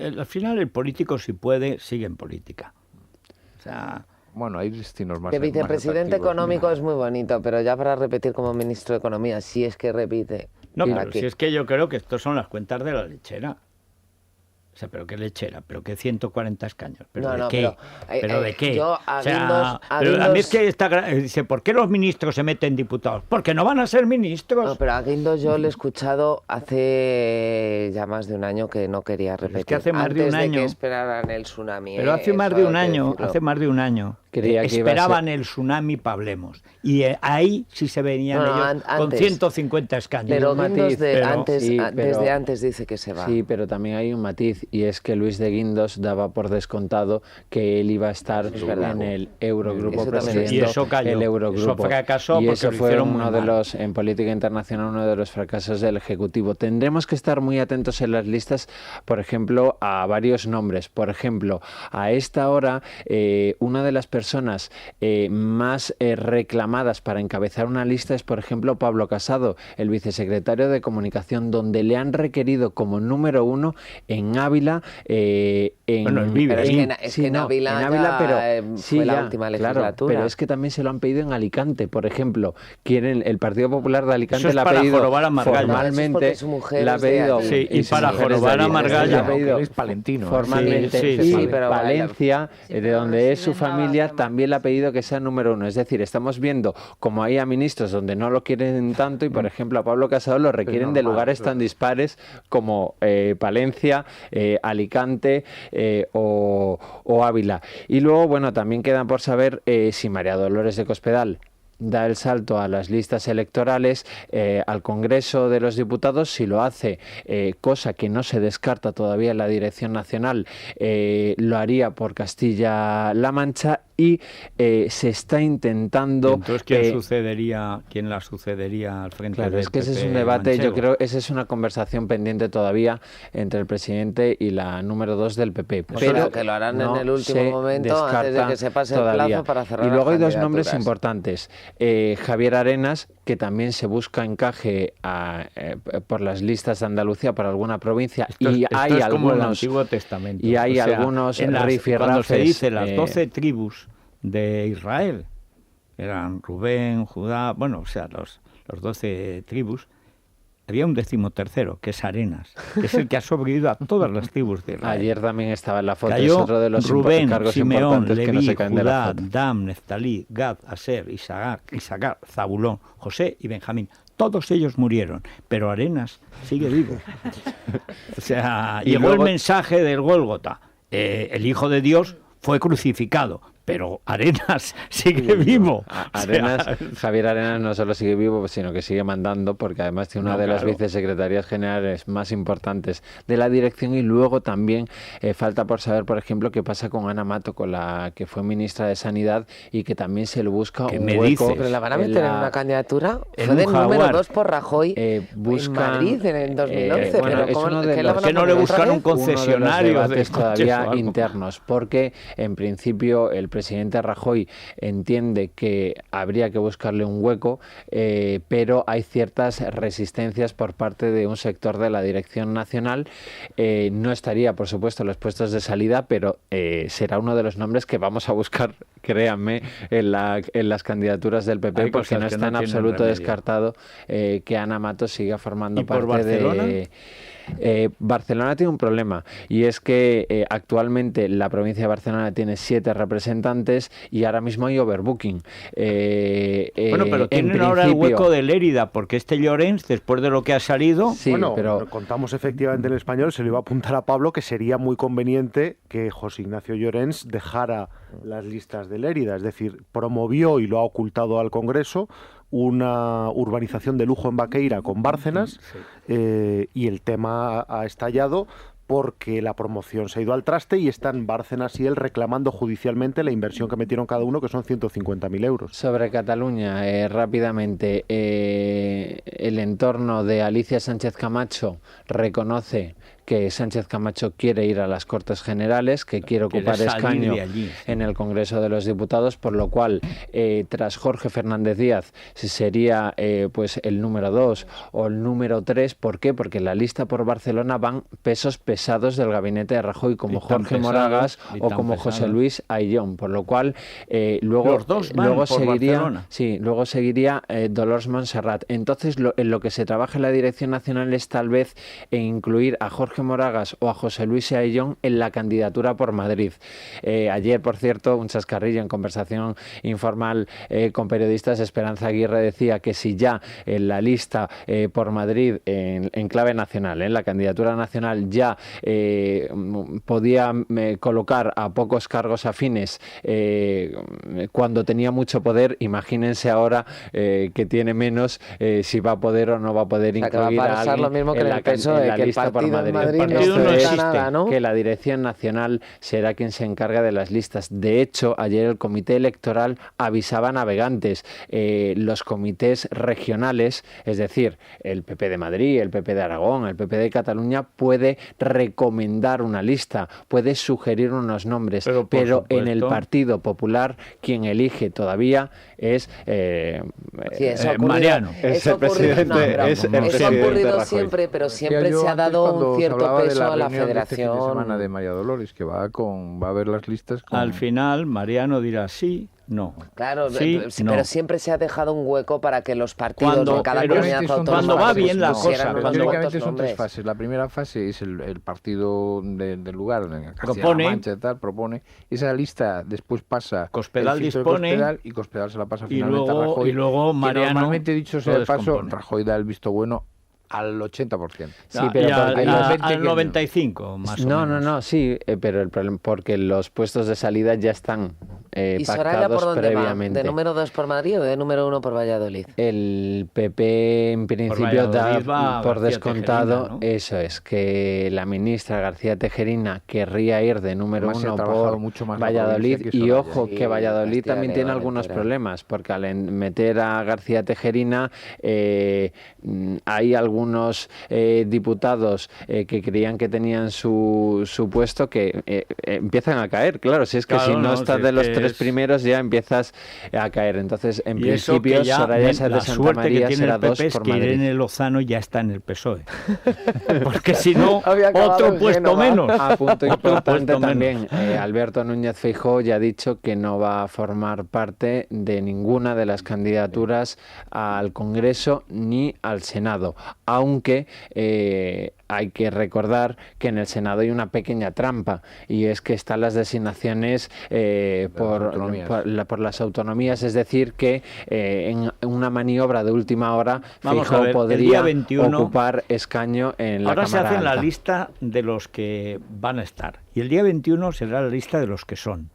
al final el político, si puede, sigue en política. O sea, bueno, hay destinos más. Que vicepresidente económico es muy bonito, pero ya para repetir como ministro de Economía, si es que repite. No, pero si es que yo creo que estos son las cuentas de la lechera. O sea, pero qué lechera, pero qué 140 escaños, pero ¿de qué? ¿Pero de qué? Yo a mí es que dice, ¿por qué los ministros se meten diputados? Porque no van a ser ministros. No, pero a Guindos yo le he escuchado hace ya más de un año que no quería repetir. Es que hace más de un año. Antes de que esperaran el tsunami. Pero hace más de un año, esperaban el tsunami para Hablemos. Y ahí sí se venían ellos con 150 escaños. Pero Guindos desde antes dice que se va. Sí, pero también hay un matiz, y es que Luis de Guindos daba por descontado que él iba a estar en el Eurogrupo, presidiendo y eso cayó. El Eurogrupo. Eso fracasó, y eso fue uno de los, en política internacional, uno de los fracasos del Ejecutivo. Tendremos que estar muy atentos en las listas, por ejemplo, a varios nombres. Por ejemplo, a esta hora, una de las personas más reclamadas para encabezar una lista es, por ejemplo, Pablo Casado, el vicesecretario de Comunicación, donde le han requerido como número 1 en Ávila. En Vive. En Ávila, pero fue la última legislatura. Claro, pero es que también se lo han pedido en Alicante, por ejemplo. El Partido Popular de Alicante le ha para pedido formalmente, le ha pedido y para jorobar a Margallo, es palentino, formalmente. Pero Valencia, de donde es su familia, también le ha pedido que sea número 1. Es decir, estamos viendo como hay a ministros donde no lo quieren tanto, y por ejemplo a Pablo Casado lo requieren de lugares tan dispares como Palencia, Alicante o Ávila. Y luego, bueno, también quedan por saber si María Dolores de Cospedal da el salto a las listas electorales, al Congreso de los Diputados. Si lo hace, cosa que no se descarta todavía en la dirección nacional, lo haría por Castilla-La Mancha, y se está intentando... Entonces, ¿quién la sucedería al frente del es que ese PP es un debate, manchego? yo creo, esa es una conversación pendiente todavía entre el presidente y la número 2 del PP. Pero que lo harán en el último momento, antes de que se pase el plazo para cerrar. Y luego hay 2 nombres importantes. Javier Arenas, que también se busca encaje por las listas de Andalucía, por alguna provincia, hay algunos, como el Antiguo Testamento. Y hay algunos rifirrafes. Cuando se dice las 12 tribus de Israel, eran Rubén, Judá, bueno, o sea, los 12 tribus, había un 13º, que es Arenas, que es el que ha sobrevivido a todas las tribus de Israel. Ayer también estaba en la foto, Cayó es otro de los Rubén, cargos Simeón, importantes Leví, que no se caen de la Judá, foto. Dan, Neftalí, Gad, Aser, Isacar, Zabulón, José y Benjamín. Todos ellos murieron, pero Arenas sigue vivo. O sea, y llegó luego el mensaje del Gólgota. El Hijo de Dios fue crucificado, pero Arenas sigue vivo. Javier Arenas no solo sigue vivo, sino que sigue mandando, porque además tiene una de las vicesecretarías generales más importantes de la dirección. Y luego también falta por saber, por ejemplo, qué pasa con Ana Mato, con la que fue ministra de Sanidad, y que también se le busca un hueco. ¿Pero la van a meter en una candidatura? Fue de número 2 por Rajoy en Madrid en el 2011. Bueno, es uno de los, que no le buscan un concesionario de todavía internos, porque en principio el presidente Rajoy entiende que habría que buscarle un hueco, pero hay ciertas resistencias por parte de un sector de la dirección nacional. No estaría, por supuesto, en los puestos de salida, pero será uno de los nombres que vamos a buscar, créanme, en las candidaturas del PP, porque no está en absoluto descartado que Ana Mato siga formando parte de... Barcelona tiene un problema, y es que actualmente la provincia de Barcelona tiene 7 representantes y ahora mismo hay overbooking. Bueno, pero tienen ahora el hueco de Lérida, porque Llorens, después de lo que ha salido... Sí, bueno, pero contamos efectivamente en el Español, se le iba a apuntar a Pablo que sería muy conveniente que José Ignacio Llorens dejara las listas de Lérida, es decir, promovió y lo ha ocultado al Congreso una urbanización de lujo en Baqueira con Bárcenas, y el tema ha estallado porque la promoción se ha ido al traste y están Bárcenas y él reclamando judicialmente la inversión que metieron cada uno, que son 150.000 euros. Sobre Cataluña, rápidamente, el entorno de Alicia Sánchez Camacho reconoce que Sánchez Camacho quiere ir a las Cortes Generales, que quiere ocupar escaño en el Congreso de los Diputados, por lo cual, tras Jorge Fernández Díaz, sería pues el número 2 o el número 3. ¿Por qué? Porque en la lista por Barcelona van pesos pesados del gabinete de Rajoy, como Jorge Moragas o como José Luis Ayllón, por lo cual luego seguiría Dolors Montserrat. Entonces, en lo que se trabaja en la Dirección Nacional es tal vez incluir a Jorge Moragas o a José Luis Ayllón en la candidatura por Madrid. Ayer, por cierto, un chascarrillo en conversación informal con periodistas, Esperanza Aguirre decía que si ya en la lista por Madrid, en clave nacional, en la candidatura nacional, ya podía colocar a pocos cargos afines cuando tenía mucho poder, imagínense ahora que tiene menos, si va a poder o no va a poder incluir a alguien lo mismo que en el PSOE, que el lista por partido Madrid. no existe nada, ¿no? Que la Dirección Nacional será quien se encarga de las listas. De hecho, ayer el Comité Electoral avisaba a navegantes. Los comités regionales, es decir, el PP de Madrid, el PP de Aragón, el PP de Cataluña, puede recomendar una lista, puede sugerir unos nombres, pero en el Partido Popular quien elige todavía es Mariano. Eso ha ocurrido siempre, pero siempre se ha dado un cierto peso a la Federación. Fin de semana de María Dolores, que va a ver las listas. Al final, Mariano dirá sí, no. Claro, sí, pero no. siempre se ha dejado un hueco para que los partidos de cada comunidad autónoma, cuando va bien la cosa, teóricamente son 3 fases. La primera fase es el partido del lugar, en Castilla-La Mancha y tal, propone. Esa lista después pasa Cospedal dispone y Cospedal se la pasa finalmente a Rajoy. Y luego Mariano, normalmente, dicho sea de paso, Rajoy da el visto bueno al 80%. Sí, pero al 95 más o menos. No, sí, pero el problema porque los puestos de salida ya están ¿Y Soraya por dónde previamente. va? ¿De número 2 por Madrid o de número 1 por Valladolid? El PP en principio da por descontado, ¿no? Eso es, que la ministra García Tejerina querría ir de número 1 por Valladolid, y ojo que Valladolid también tiene algunos problemas, porque al meter a García Tejerina hay algunos diputados que creían que tenían su puesto que empiezan a caer, claro, si es que si no estás de los 3 primeros ya empiezas a caer. Entonces, en principio, Soraya Sáenz de Santa María será 2 por que Madrid. Irene Lozano ya está en el PSOE. Porque si no, otro puesto menos. A punto importante también, Alberto Núñez Feijóo ya ha dicho que no va a formar parte de ninguna de las candidaturas al Congreso ni al Senado, aunque hay que recordar que en el Senado hay una pequeña trampa, y es que están las designaciones por las autonomías, es decir, que en una maniobra de última hora Feijóo podría ocupar escaño en la Cámara Alta. Ahora se hace la lista de los que van a estar, y el día 21 será la lista de los que son.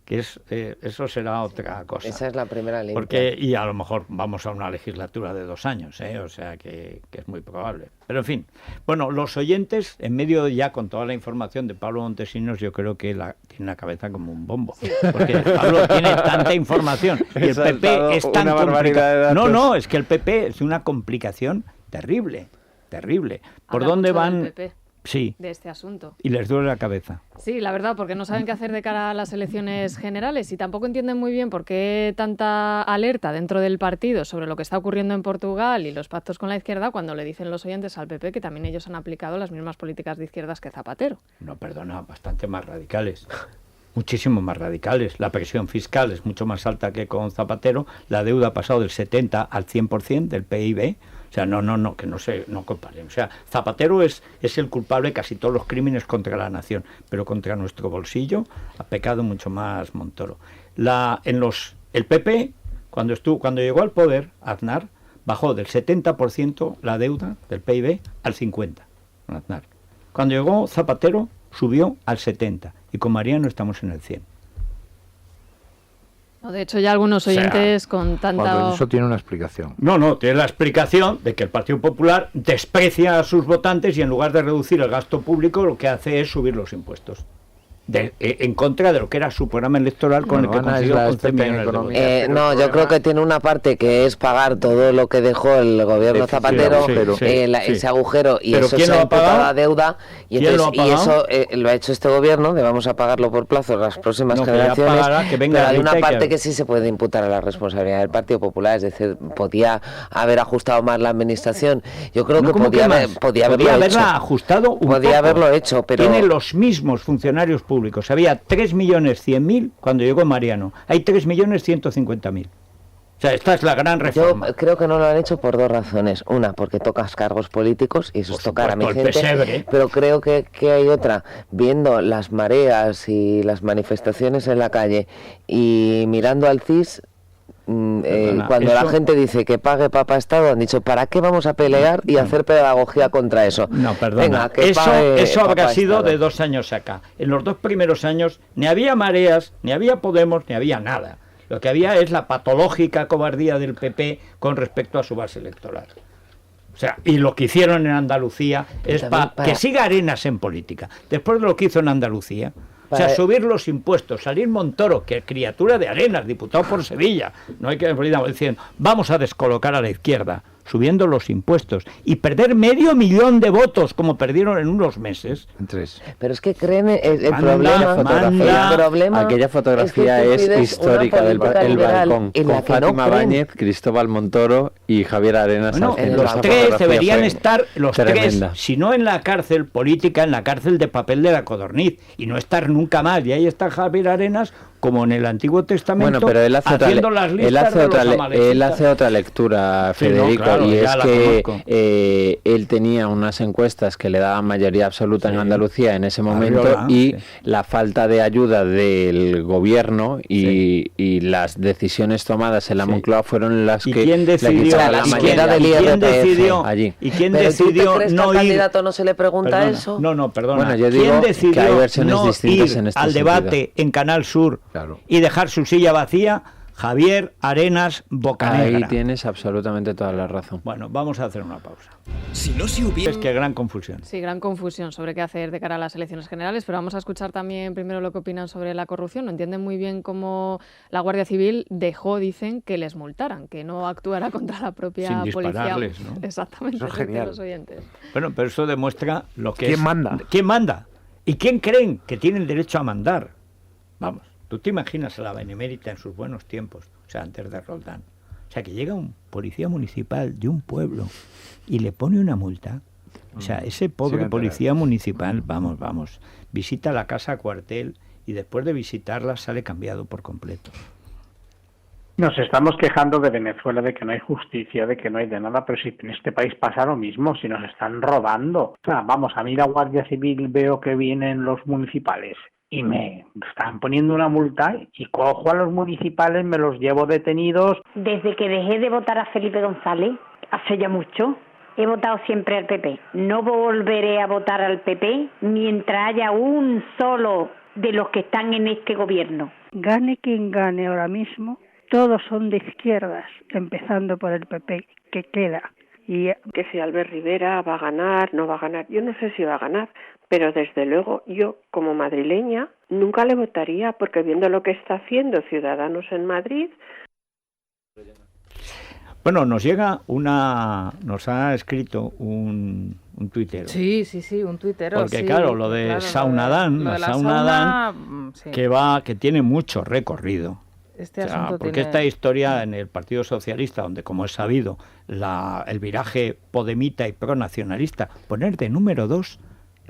Que eso será otra cosa. Esa es la primera línea. Y a lo mejor vamos a una legislatura de 2 años, o sea que es muy probable. Pero en fin, bueno, los oyentes, en medio ya con toda la información de Pablo Montesinos, yo creo que tiene la cabeza como un bombo. Porque Pablo tiene tanta información y el PP es tan complicado. No, es que el PP es una complicación terrible. ¿Por dónde van? Sí. De este asunto. Y les duele la cabeza. Sí, la verdad, porque no saben qué hacer de cara a las elecciones generales y tampoco entienden muy bien por qué tanta alerta dentro del partido sobre lo que está ocurriendo en Portugal y los pactos con la izquierda, cuando le dicen los oyentes al PP que también ellos han aplicado las mismas políticas de izquierdas que Zapatero. No, perdona, bastante más radicales. Muchísimo más radicales. La presión fiscal es mucho más alta que con Zapatero. La deuda ha pasado del 70 al 100% del PIB. O sea, no, que no comparen. O sea, Zapatero es el culpable de casi todos los crímenes contra la nación, pero contra nuestro bolsillo ha pecado mucho más Montoro. El PP, cuando llegó al poder, Aznar bajó del 70% la deuda del PIB al 50%. Aznar. Cuando llegó Zapatero, subió al 70%, y con Mariano estamos en el 100%. De hecho, ya algunos oyentes con tanta... Eso tiene una explicación. No, tiene la explicación de que el Partido Popular desprecia a sus votantes y en lugar de reducir el gasto público lo que hace es subir los impuestos. En contra de lo que era su programa electoral con el que consiguió 11 millones de votos. Yo creo que tiene una parte que es pagar todo lo que dejó el gobierno Zapatero, ese agujero, y eso se ha imputado a deuda, y eso lo ha hecho este gobierno, vamos a pagarlo por plazo las próximas generaciones, pero hay una parte que sí se puede imputar a la responsabilidad del Partido Popular, es decir, podía haber ajustado más la administración. Yo creo que podía haberlo hecho, pero tiene los mismos funcionarios públicos. Había 3.100.000 cuando llegó Mariano. Hay 3.150.000. O sea, esta es la gran reforma. Yo creo que no lo han hecho por dos razones. Una, porque tocas cargos políticos y eso es tocar a mi gente. Pero creo que hay otra. Viendo las mareas y las manifestaciones en la calle y mirando al CIS... cuando la gente dice que pague Papa Estado, han dicho, ¿para qué vamos a pelear y hacer pedagogía contra eso? No, perdona. Venga, eso habrá sido de 2 años acá. En los 2 primeros años ni había mareas, ni había Podemos, ni había nada. Lo que había es la patológica cobardía del PP con respecto a su base electoral. O sea, y lo que hicieron en Andalucía es para que siga Arenas en política. Después de lo que hizo en Andalucía, o sea, subir los impuestos, salir Montoro, que es criatura de Arenas, diputado por Sevilla, no hay que decir, vamos a descolocar a la izquierda, subiendo los impuestos, y perder 500.000 de votos, como perdieron en unos meses. Pero es que creen el problema... Aquella fotografía es histórica del balcón, con Fátima Báñez, Cristóbal Montoro y Javier Arenas. Los tres deberían estar, tres, si no en la cárcel política, en la cárcel de papel de la Codorniz, y no estar nunca más. Y ahí está Javier Arenas, como en el Antiguo Testamento, pero él hace haciendo las listas de los amalecitas. Él hace otra lectura, Federico, y es que él tenía unas encuestas que le daban mayoría absoluta en Andalucía en ese momento, y la falta de ayuda del gobierno y las decisiones tomadas en la Moncloa fueron las que ¿quién decidió allí? ¿Y quién decidió no ir? ¿Al candidato no se le pregunta eso? No, perdona. Bueno, yo digo que hay versiones distintas en este al debate en Canal Sur y dejar su silla vacía? Javier Arenas Bocanegra. Ahí tienes absolutamente toda la razón. Bueno, vamos a hacer una pausa. Si no se hubiera... Es que gran confusión. Sí, gran confusión sobre qué hacer de cara a las elecciones generales, pero vamos a escuchar también primero lo que opinan sobre la corrupción. No entienden muy bien cómo la Guardia Civil dejó, dicen, que les multaran, que no actuara contra la propia policía. ¿No? Exactamente, eso es genial. Los oyentes. Bueno, pero eso demuestra lo que ¿Quién manda? ¿Quién manda? ¿Y quién creen que tiene el derecho a mandar? Vamos. ¿Tú te imaginas a la Benemérita en sus buenos tiempos, o sea, antes de Roldán? O sea, que llega un policía municipal de un pueblo y le pone una multa. O sea, ese pobre policía municipal, vamos, visita la casa cuartel y después de visitarla sale cambiado por completo. Nos estamos quejando de Venezuela, de que no hay justicia, de que no hay de nada, pero si en este país pasa lo mismo, si nos están robando. O sea, vamos, a mí la Guardia Civil veo que vienen los municipales y me están poniendo una multa y cojo a los municipales, me los llevo detenidos. Desde que dejé de votar a Felipe González, hace ya mucho, he votado siempre al PP. No volveré a votar al PP mientras haya un solo de los que están en este gobierno. Gane quien gane ahora mismo, todos son de izquierdas, empezando por el PP, que queda. Y que si Albert Rivera va a ganar, no va a ganar, yo no sé si va a ganar, pero desde luego yo, como madrileña, nunca le votaría, porque viendo lo que está haciendo Ciudadanos en Madrid... Bueno, nos ha escrito un tuitero. Sí, un tuitero. Porque claro, lo de Saunadán, la Saunadán, que tiene mucho recorrido. Porque esta historia en el Partido Socialista, donde como es sabido, el viraje podemita y pronacionalista, poner de número 2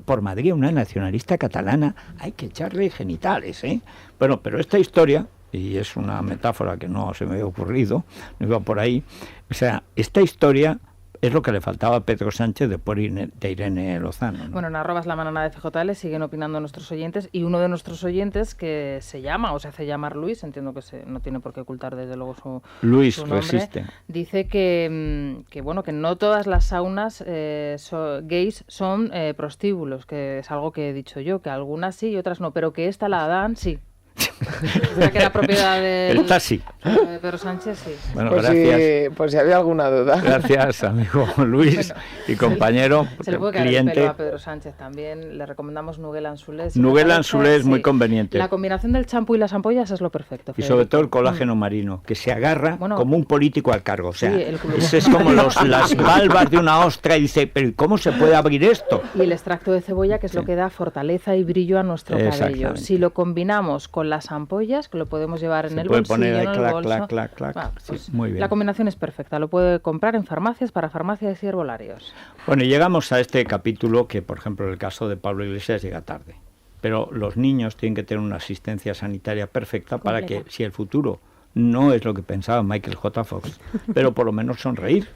por Madrid una nacionalista catalana, hay que echarle genitales, ¿eh? Bueno, pero esta historia, y es una metáfora que no se me había ocurrido, no iba por ahí, o sea, esta historia es lo que le faltaba a Pedro Sánchez después de Irene Lozano, ¿no? Bueno, en @lamanana de FJL siguen opinando nuestros oyentes, y uno de nuestros oyentes, que se llama o se hace llamar Luis, entiendo que no tiene por qué ocultar desde luego su nombre, resiste. Dice que bueno, que no todas las saunas gays son prostíbulos, que es algo que he dicho yo, que algunas sí y otras no, pero que esta la dan sí. O sea, que era propiedad del... El taxi. De Pedro Sánchez, sí. Bueno, pues gracias. Por si había alguna duda. Gracias, amigo Luis y compañero, Se le puede caer cliente. el pelo a Pedro Sánchez también. Le recomendamos Nuguel Anzulé. Nuguel Anzulé es muy conveniente. La combinación del champú y las ampollas es lo perfecto. Y sobre todo el colágeno marino, que se agarra como un político al cargo. O sea, ese es como las valvas de una ostra y dice, pero ¿cómo se puede abrir esto? Y el extracto de cebolla, que es lo que da fortaleza y brillo a nuestro cabello. Si lo combinamos con las ampollas, que lo podemos llevar en el bolsillo, en el bolso. Pues muy bien. La combinación es perfecta. Lo puede comprar en farmacias para farmacias y herbolarios. Bueno, y llegamos a este capítulo que, por ejemplo, en el caso de Pablo Iglesias llega tarde. Pero los niños tienen que tener una asistencia sanitaria perfecta para que, si el futuro no es lo que pensaba Michael J. Fox, pero por lo menos sonreír.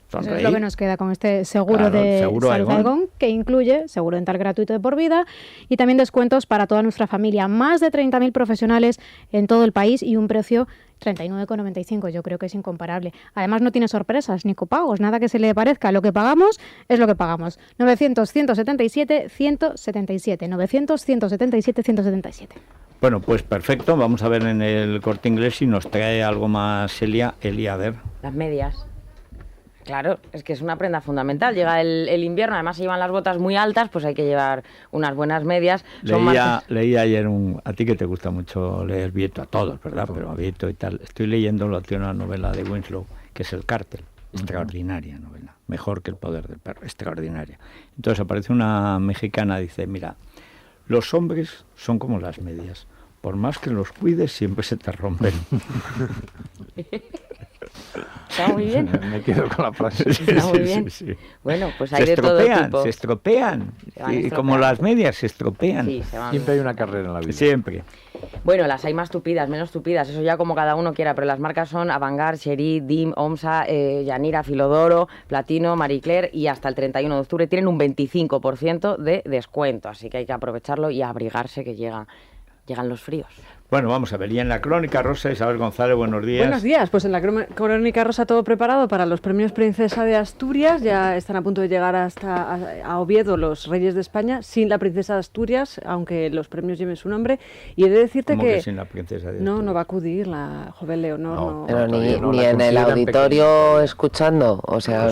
Eso es lo que nos queda con este seguro de seguro Salud Aigón, que incluye seguro dental gratuito de por vida y también descuentos para toda nuestra familia. Más de 30.000 profesionales en todo el país y un precio 39,95. Yo creo que es incomparable. Además no tiene sorpresas ni copagos, nada que se le parezca. Lo que pagamos es lo que pagamos. 900-177-177. 900-177-177. Bueno, pues perfecto. Vamos a ver en el Corte Inglés si nos trae algo más Elia, a ver. Las medias. Claro, es que es una prenda fundamental. Llega el invierno, además se llevan las botas muy altas, pues hay que llevar unas buenas medias. Leí ayer a ti que te gusta mucho leer Vieto, a todos, ¿verdad? Pero a Vieto y tal. Estoy leyendo una novela de Winslow, que es El Cártel. Extraordinaria novela. Mejor que El poder del perro. Extraordinaria. Entonces aparece una mexicana, dice, mira, los hombres son como las medias. Por más que los cuides, siempre se te rompen. Está muy bien. Me quedo con la frase. Está muy bien. Sí. Bueno, pues hay de todo tipo. Se estropean. Y como las medias se estropean. Sí, siempre hay una carrera en la vida. Siempre. Bueno, las hay más tupidas, menos tupidas, eso ya como cada uno quiera, pero las marcas son Avantgarde, Chery, DIM, OMSA, Yanira, Filodoro, Platino, Marie Claire y hasta el 31 de octubre tienen un 25% de descuento, así que hay que aprovecharlo y abrigarse que llegan los fríos. Bueno, vamos a ver, y en la Crónica Rosa, Isabel González, buenos días. Buenos días, pues en la Crónica Rosa todo preparado para los premios Princesa de Asturias, ya están a punto de llegar hasta a Oviedo los Reyes de España, sin la Princesa de Asturias, aunque los premios lleven su nombre, y he de decirte ¿Cómo que sin la Princesa de Asturias? No va a acudir la joven Leonor. No. Pero ni en el auditorio escuchando, o sea,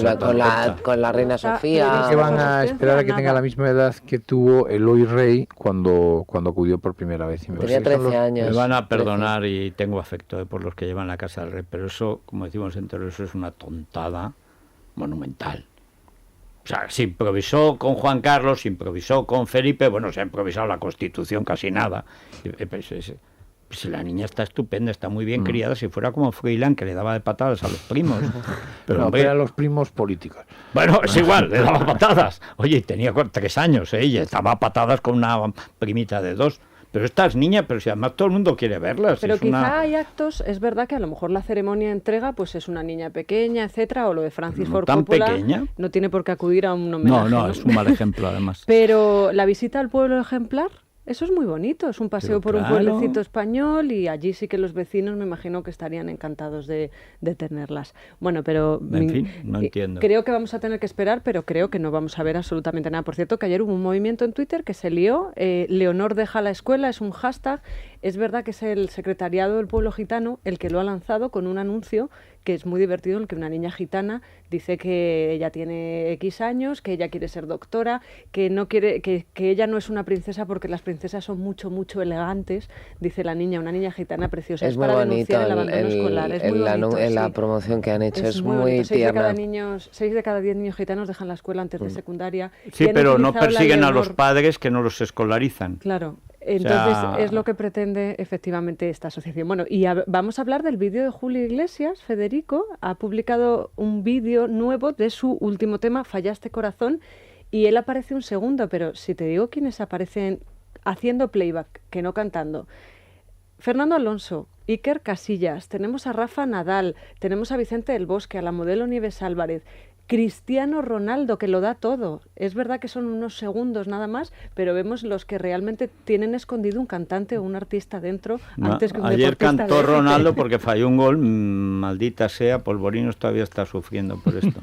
con la reina Sofía. Es que van a esperar a que tenga la misma edad que tuvo Eloy Rey cuando acudió por primera vez. Tenía 13 años. Me van a perdonar y tengo afecto por los que llevan la casa del rey, pero eso, como decimos en Teruel, eso es una tontada monumental. O sea, se improvisó con Juan Carlos, se improvisó con Felipe, bueno, se ha improvisado la Constitución casi nada. Si la niña está estupenda, está muy bien criada, si fuera como Freiland, que le daba de patadas a los primos. Pero no, a los primos políticos. Bueno, es igual, le daba patadas. Oye, tenía 3 años, ella estaba a patadas con una primita de 2. Pero estas niñas, pero si además todo el mundo quiere verlas. Pero quizá hay actos, es verdad que a lo mejor la ceremonia de entrega pues es una niña pequeña, etcétera, o lo de Francis Ford Coppola. ¿Tan pequeña? No tiene por qué acudir a un homenaje. No, es un mal ejemplo además. Pero la visita al pueblo ejemplar, eso es muy bonito, es un paseo por un pueblecito español y allí sí que los vecinos me imagino que estarían encantados de tenerlas. Bueno, pero en fin, no entiendo. Creo que vamos a tener que esperar, pero creo que no vamos a ver absolutamente nada. Por cierto, que ayer hubo un movimiento en Twitter que se lió, Leonor deja la escuela, es un hashtag. Es verdad que es el Secretariado del Pueblo Gitano el que lo ha lanzado con un anuncio que es muy divertido, en el que una niña gitana dice que ella tiene X años, que ella quiere ser doctora, que no quiere, que ella no es una princesa porque las princesas son mucho, mucho elegantes, dice la niña, una niña gitana preciosa. Es muy para bonito denunciar el abandono escolar. Es muy bonito, la promoción que han hecho, es muy tierna. 6 de cada 10 niños gitanos dejan la escuela antes de secundaria. Sí, pero no persiguen a los padres que no los escolarizan. Claro. Entonces es lo que pretende efectivamente esta asociación. Bueno, y vamos a hablar del vídeo de Julio Iglesias. Federico ha publicado un vídeo nuevo de su último tema, Fallaste Corazón, y él aparece un segundo, pero si te digo quiénes aparecen haciendo playback, que no cantando: Fernando Alonso, Iker Casillas, tenemos a Rafa Nadal, tenemos a Vicente del Bosque, a la modelo Nieves Álvarez. Cristiano Ronaldo, que lo da todo. Es verdad que son unos segundos nada más, pero vemos los que realmente tienen escondido un cantante o un artista dentro antes que un ayer deportista cantó de Ronaldo porque falló un gol, maldita sea, Polvorinos todavía está sufriendo por esto.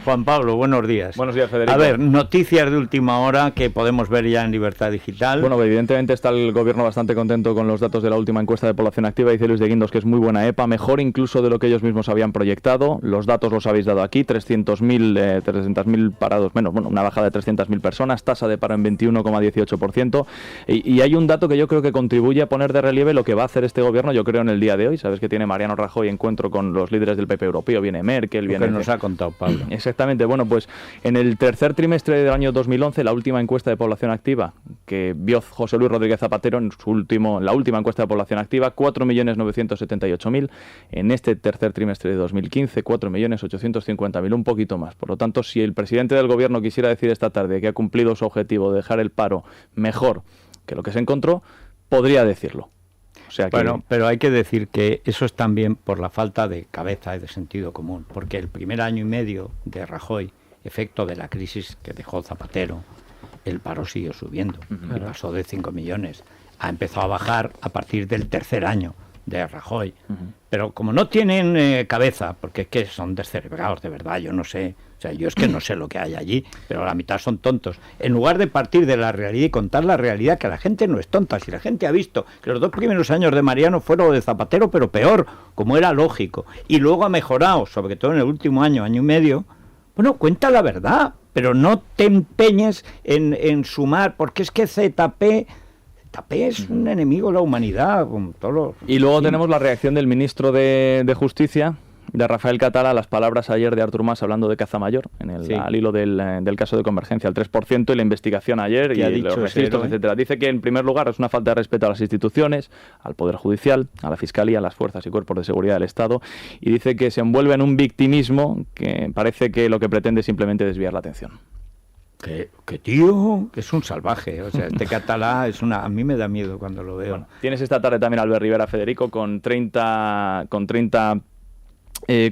Juan Pablo, buenos días. Buenos días, Federico. A ver, noticias de última hora que podemos ver ya en Libertad Digital. Bueno, evidentemente está el gobierno bastante contento con los datos de la última encuesta de población activa. Dice Luis de Guindos que es muy buena EPA, mejor incluso de lo que ellos mismos habían proyectado. Los datos los habéis dado aquí, 300.000 parados menos, bueno, una bajada de 300.000 personas, tasa de paro en 21,18%. Y hay un dato que yo creo que contribuye a poner de relieve lo que va a hacer este gobierno, yo creo, en el día de hoy. Sabes que tiene Mariano Rajoy encuentro con los líderes del PP europeo, viene Merkel, viene... Lo que nos ha contado Pablo. Exactamente, bueno, pues en el tercer trimestre del año 2011, la última encuesta de población activa que vio José Luis Rodríguez Zapatero en la última encuesta de población activa, 4.978.000. En este tercer trimestre de 2015, 4.850.000, un poquito más. Por lo tanto, si el presidente del gobierno quisiera decir esta tarde que ha cumplido su objetivo de dejar el paro mejor que lo que se encontró, podría decirlo. O sea que... Bueno, pero hay que decir que eso es también por la falta de cabeza y de sentido común, porque el primer año y medio de Rajoy, efecto de la crisis que dejó Zapatero, el paro siguió subiendo, y pasó de 5 millones, ha empezado a bajar a partir del tercer año de Rajoy. Pero como no tienen cabeza, porque es que son descerebrados, de verdad, yo no sé, o sea, yo es que no sé lo que hay allí, pero la mitad son tontos. En lugar de partir de la realidad y contar la realidad, que la gente no es tonta, si la gente ha visto que los 2 primeros años de Mariano fueron de Zapatero, pero peor, como era lógico, y luego ha mejorado, sobre todo en el último año, año y medio, bueno, cuenta la verdad, pero no te empeñes en sumar, porque es que ZP es un enemigo de la humanidad. Con todos los... Y luego tenemos la reacción del ministro de Justicia, de Rafael Catala, a las palabras ayer de Artur Mas hablando de caza mayor, al hilo del caso de Convergencia, el 3% y la investigación ayer y los registros, etcétera. Dice que en primer lugar es una falta de respeto a las instituciones, al Poder Judicial, a la Fiscalía, a las fuerzas y cuerpos de seguridad del Estado, y dice que se envuelve en un victimismo que parece que lo que pretende es simplemente desviar la atención. Que tío, que es un salvaje, o sea, este Catalá a mí me da miedo cuando lo veo. Bueno, tienes esta tarde también a Albert Rivera, Federico, con 30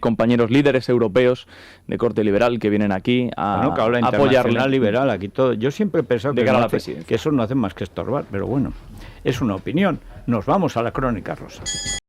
compañeros líderes europeos de corte liberal que vienen aquí a apoyarle. Liberal, aquí todo. Yo siempre he pensado que eso no hace más que estorbar, pero bueno, es una opinión. Nos vamos a la Crónica Rosa.